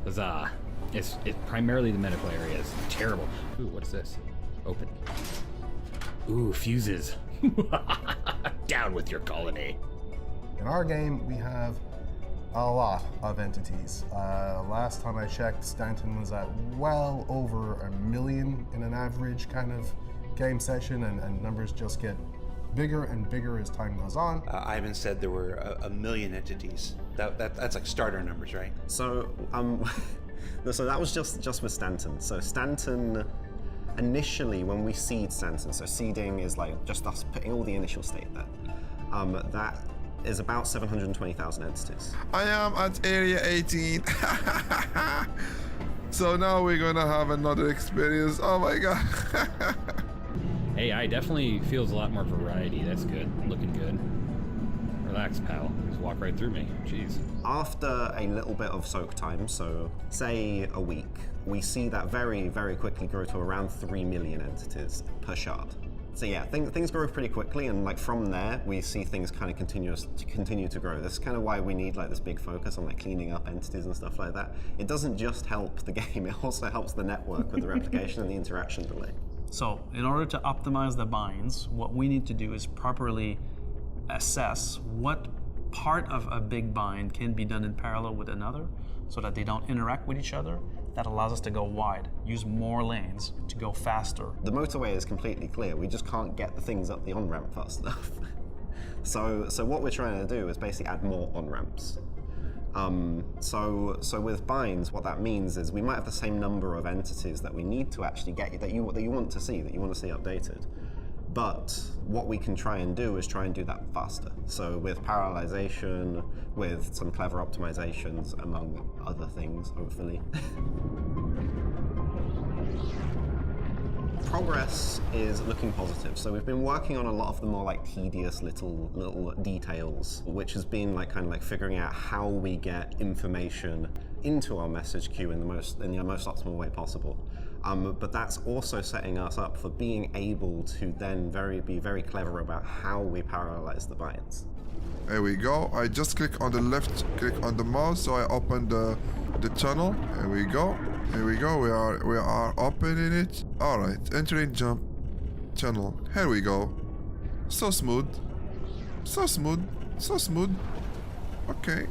Huzzah. It's primarily the medical area is terrible. Ooh, what is this? Open. Ooh, fuses. Down with your colony. In our game, we have a lot of entities. Last time I checked, Stanton was at well over 1 million in an average kind of game session, and numbers just get bigger and bigger as time goes on. Ivan said there were 1 million entities. That's like starter numbers, right? So, so that was just with Stanton. So Stanton, initially when we seed Stanton, so seeding is like just us putting all the initial state there. That is about 720,000 entities. I am at area 18. So now we're gonna have another experience. Oh my god. AI definitely feels a lot more variety. That's good. Looking good. Relax, pal. Just walk right through me. Jeez. After a little bit of soak time, so say a week, we see that very, very quickly grow to around 3 million entities per shard. So yeah, things grow pretty quickly, and like from there, we see things kind of continue to grow. This is kind of why we need like this big focus on like cleaning up entities and stuff like that. It doesn't just help the game; it also helps the network with the replication and the interaction delay. So, in order to optimize the binds, what we need to do is properly assess what part of a big bind can be done in parallel with another so that they don't interact with each other. That allows us to go wide, use more lanes to go faster. The motorway is completely clear. We just can't get the things up the on-ramp fast enough. So what we're trying to do is basically add more on-ramps. So with binds, what that means is we might have the same number of entities that we need to actually get that you want to see updated. But what we can try and do is try and do that faster. So with parallelization, with some clever optimizations, among other things, hopefully. Progress is looking positive. So we've been working on a lot of the more like tedious little details, which has been like kind of like figuring out how we get information into our message queue in the most optimal way possible. But that's also setting us up for being able to then be very clever about how we parallelize the binds. There we go. I just click on the left click on the mouse, so I open the tunnel. Here we go. Here we go. We are opening it. All right. Entering jump tunnel. Here we go. So smooth. So smooth. So smooth. Okay.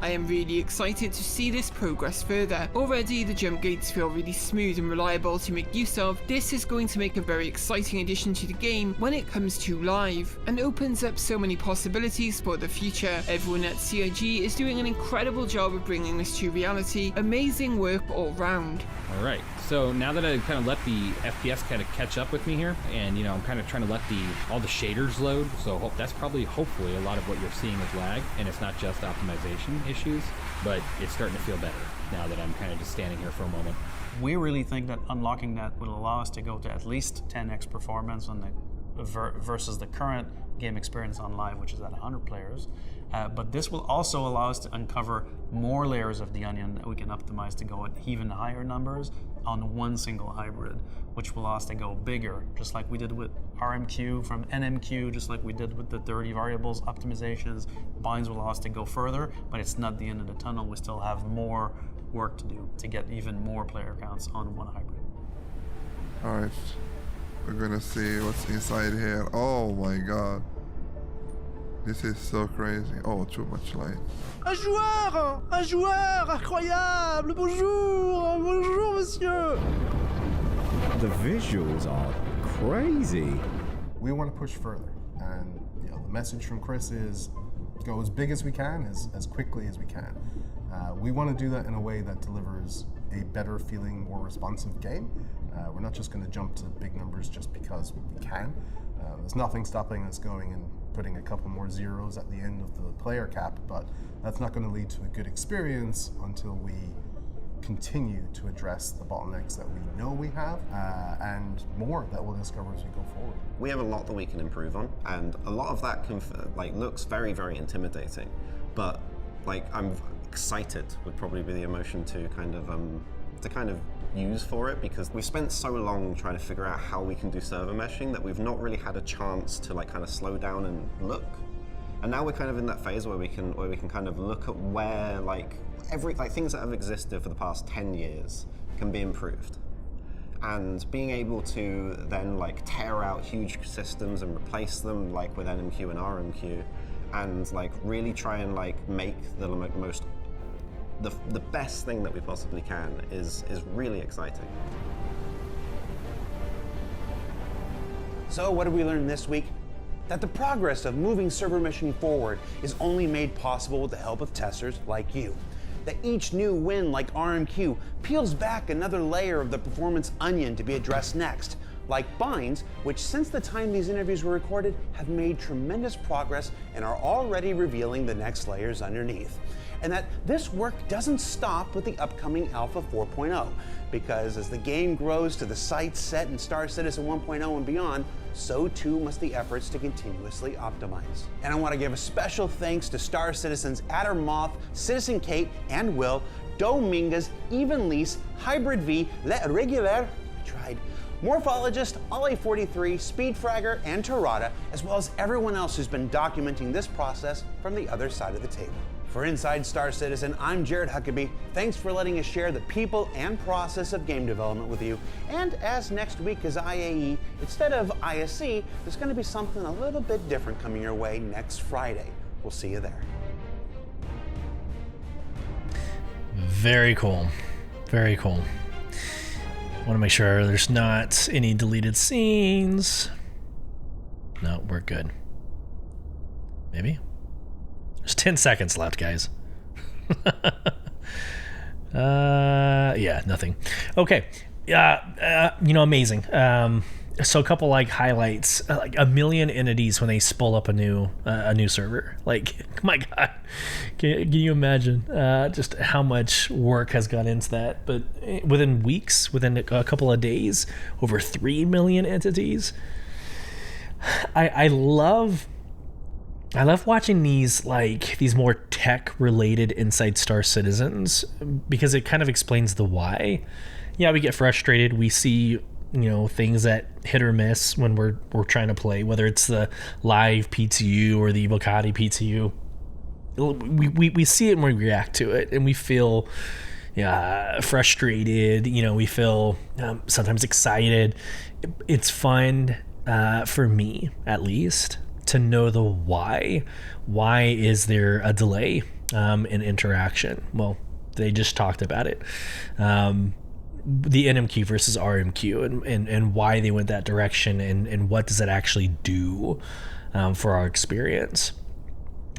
I am really excited to see this progress further. Already the jump gates feel really smooth and reliable to make use of. This is going to make a very exciting addition to the game when it comes to live, and opens up so many possibilities for the future. Everyone at CIG is doing an incredible job of bringing this to reality. Amazing work all round. All right, so now that I kind of let the FPS kind of catch up with me here, and I'm kind of trying to let all the shaders load, so that's probably hopefully a lot of what you're seeing is lag, and it's not just optimization issues, but it's starting to feel better now that I'm kind of just standing here for a moment. We really think that unlocking that will allow us to go to at least 10x performance on the versus the current game experience on live, which is at 100 players. But this will also allow us to uncover more layers of the onion that we can optimize to go at even higher numbers on one single hybrid, which will allow us to go bigger, just like we did with RMQ from NMQ, just like we did with the 30 variables optimizations. Binds will allow us to go further, but it's not the end of the tunnel. We still have more work to do to get even more player counts on one hybrid. All right. We're gonna see what's inside here. Oh my god. This is so crazy. Oh, too much light. Un joueur incroyable. Bonjour, monsieur. The visuals are crazy. We want to push further, and the message from Chris is go as big as we can, as quickly as we can. We want to do that in a way that delivers a better feeling, more responsive game. We're not just going to jump to big numbers just because we can. There's nothing stopping us going and putting a couple more zeros at the end of the player cap, but that's not going to lead to a good experience until we continue to address the bottlenecks that we know we have, and more that we'll discover as we go forward. We have a lot that we can improve on, and a lot of that looks very, very intimidating, but I'm excited would probably be the emotion to kind of use for it, because we've spent so long trying to figure out how we can do server meshing that we've not really had a chance to kind of slow down and look. And now we're kind of in that phase where we can kind of look at where things that have existed for the past 10 years can be improved. and being able to then like tear out huge systems and replace them like with NMQ and RMQ, and like really try and like make the best thing that we possibly can is really exciting. So what did we learn this week? That the progress of moving server mission forward is only made possible with the help of testers like you. That each new win like RMQ peels back another layer of the performance onion to be addressed next, like binds, which since the time these interviews were recorded have made tremendous progress and are already revealing the next layers underneath. And that this work doesn't stop with the upcoming Alpha 4.0, because as the game grows to the sights set in Star Citizen 1.0 and beyond, so too must the efforts to continuously optimize. And I want to give a special thanks to Star Citizens Adder Moth, Citizen Kate and Will, Dominguez, Even Lise, Hybrid V, Le Regular, tried, Morphologist, Ollie43, Speedfragger, and Torada, as well as everyone else who's been documenting this process from the other side of the table. For Inside Star Citizen, I'm Jared Huckabee. Thanks for letting us share the people and process of game development with you. And as next week is IAE, instead of ISC, there's going to be something a little bit different coming your way next Friday. We'll see you there. Very cool. Very cool. I want to make sure there's not any deleted scenes. No, we're good. Maybe? There's 10 seconds left, guys. Yeah, nothing. Okay. Amazing. So a couple like highlights, like 1 million entities when they spool up a new server. Like, my God, can you imagine just how much work has gone into that? But within weeks, within a couple of days, over 3 million entities. I love watching these more tech related Inside Star Citizens, because it kind of explains the why. Yeah, we get frustrated. We see, things that hit or miss when we're trying to play, whether it's the live PTU or the Evocati PTU. We see it and we react to it, and we feel frustrated. We feel sometimes excited. It's fun for me, at least, to know the why. Why is there a delay in interaction? Well, they just talked about it. The NMQ versus RMQ and why they went that direction, and what does it actually do for our experience.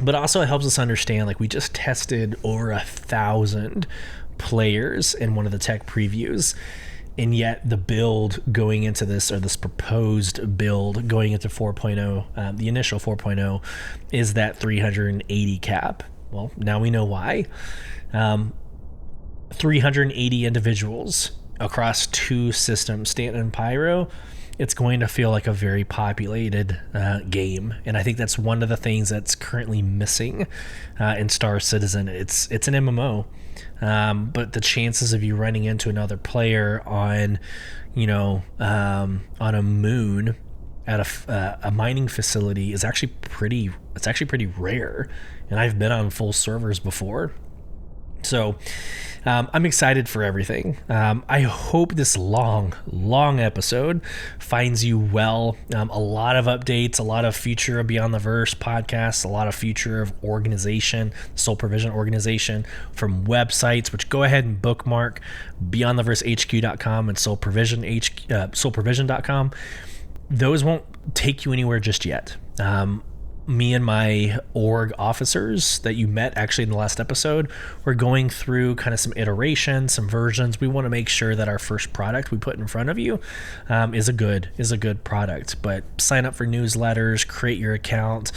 But also it helps us understand, like, we just tested over 1,000 players in one of the tech previews, and yet the build going into this, or this proposed build going into 4.0, the initial 4.0, is that 380 cap. Well, now we know why. 380 individuals across 2 systems, Stanton and Pyro. It's going to feel like a very populated game, and I think that's one of the things that's currently missing in Star Citizen. It's an MMO, but the chances of you running into another player on a moon at a mining facility is actually pretty rare, and I've been on full servers before. So I'm excited for everything. I hope this long episode finds you well. A lot of updates, a lot of future of Beyond the Verse podcasts, a lot of future of organization, Soul Provision organization from websites, which go ahead and bookmark beyondtheversehq.com and soulprovision.com. Those won't take you anywhere just yet. Me and my org officers that you met actually in the last episode, we're going through kind of some iterations, some versions. We want to make sure that our first product we put in front of you is a good product. But sign up for newsletters, create your account,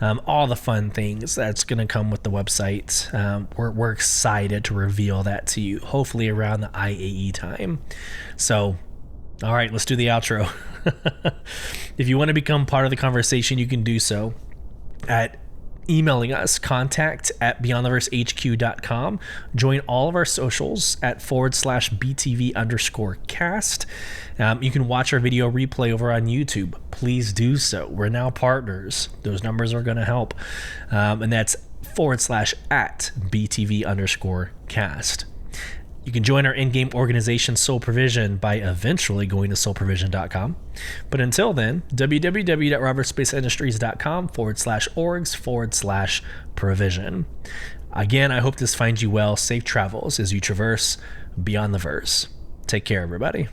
all the fun things that's going to come with the website. We're excited to reveal that to you, hopefully around the IAE time. So, all right, let's do the outro. If you want to become part of the conversation, you can do so at emailing us, contact@beyondtheversehq.com. Join all of our socials at /BTV_cast. You can watch our video replay over on YouTube. Please do so. We're now partners. Those numbers are going to help. And that's /@BTV_cast. You can join our in-game organization Soul Provision by eventually going to soulprovision.com. But until then, www.robertspaceindustriescom/orgs/provision. Again, I hope this finds you well. Safe travels as you traverse beyond the verse. Take care, everybody.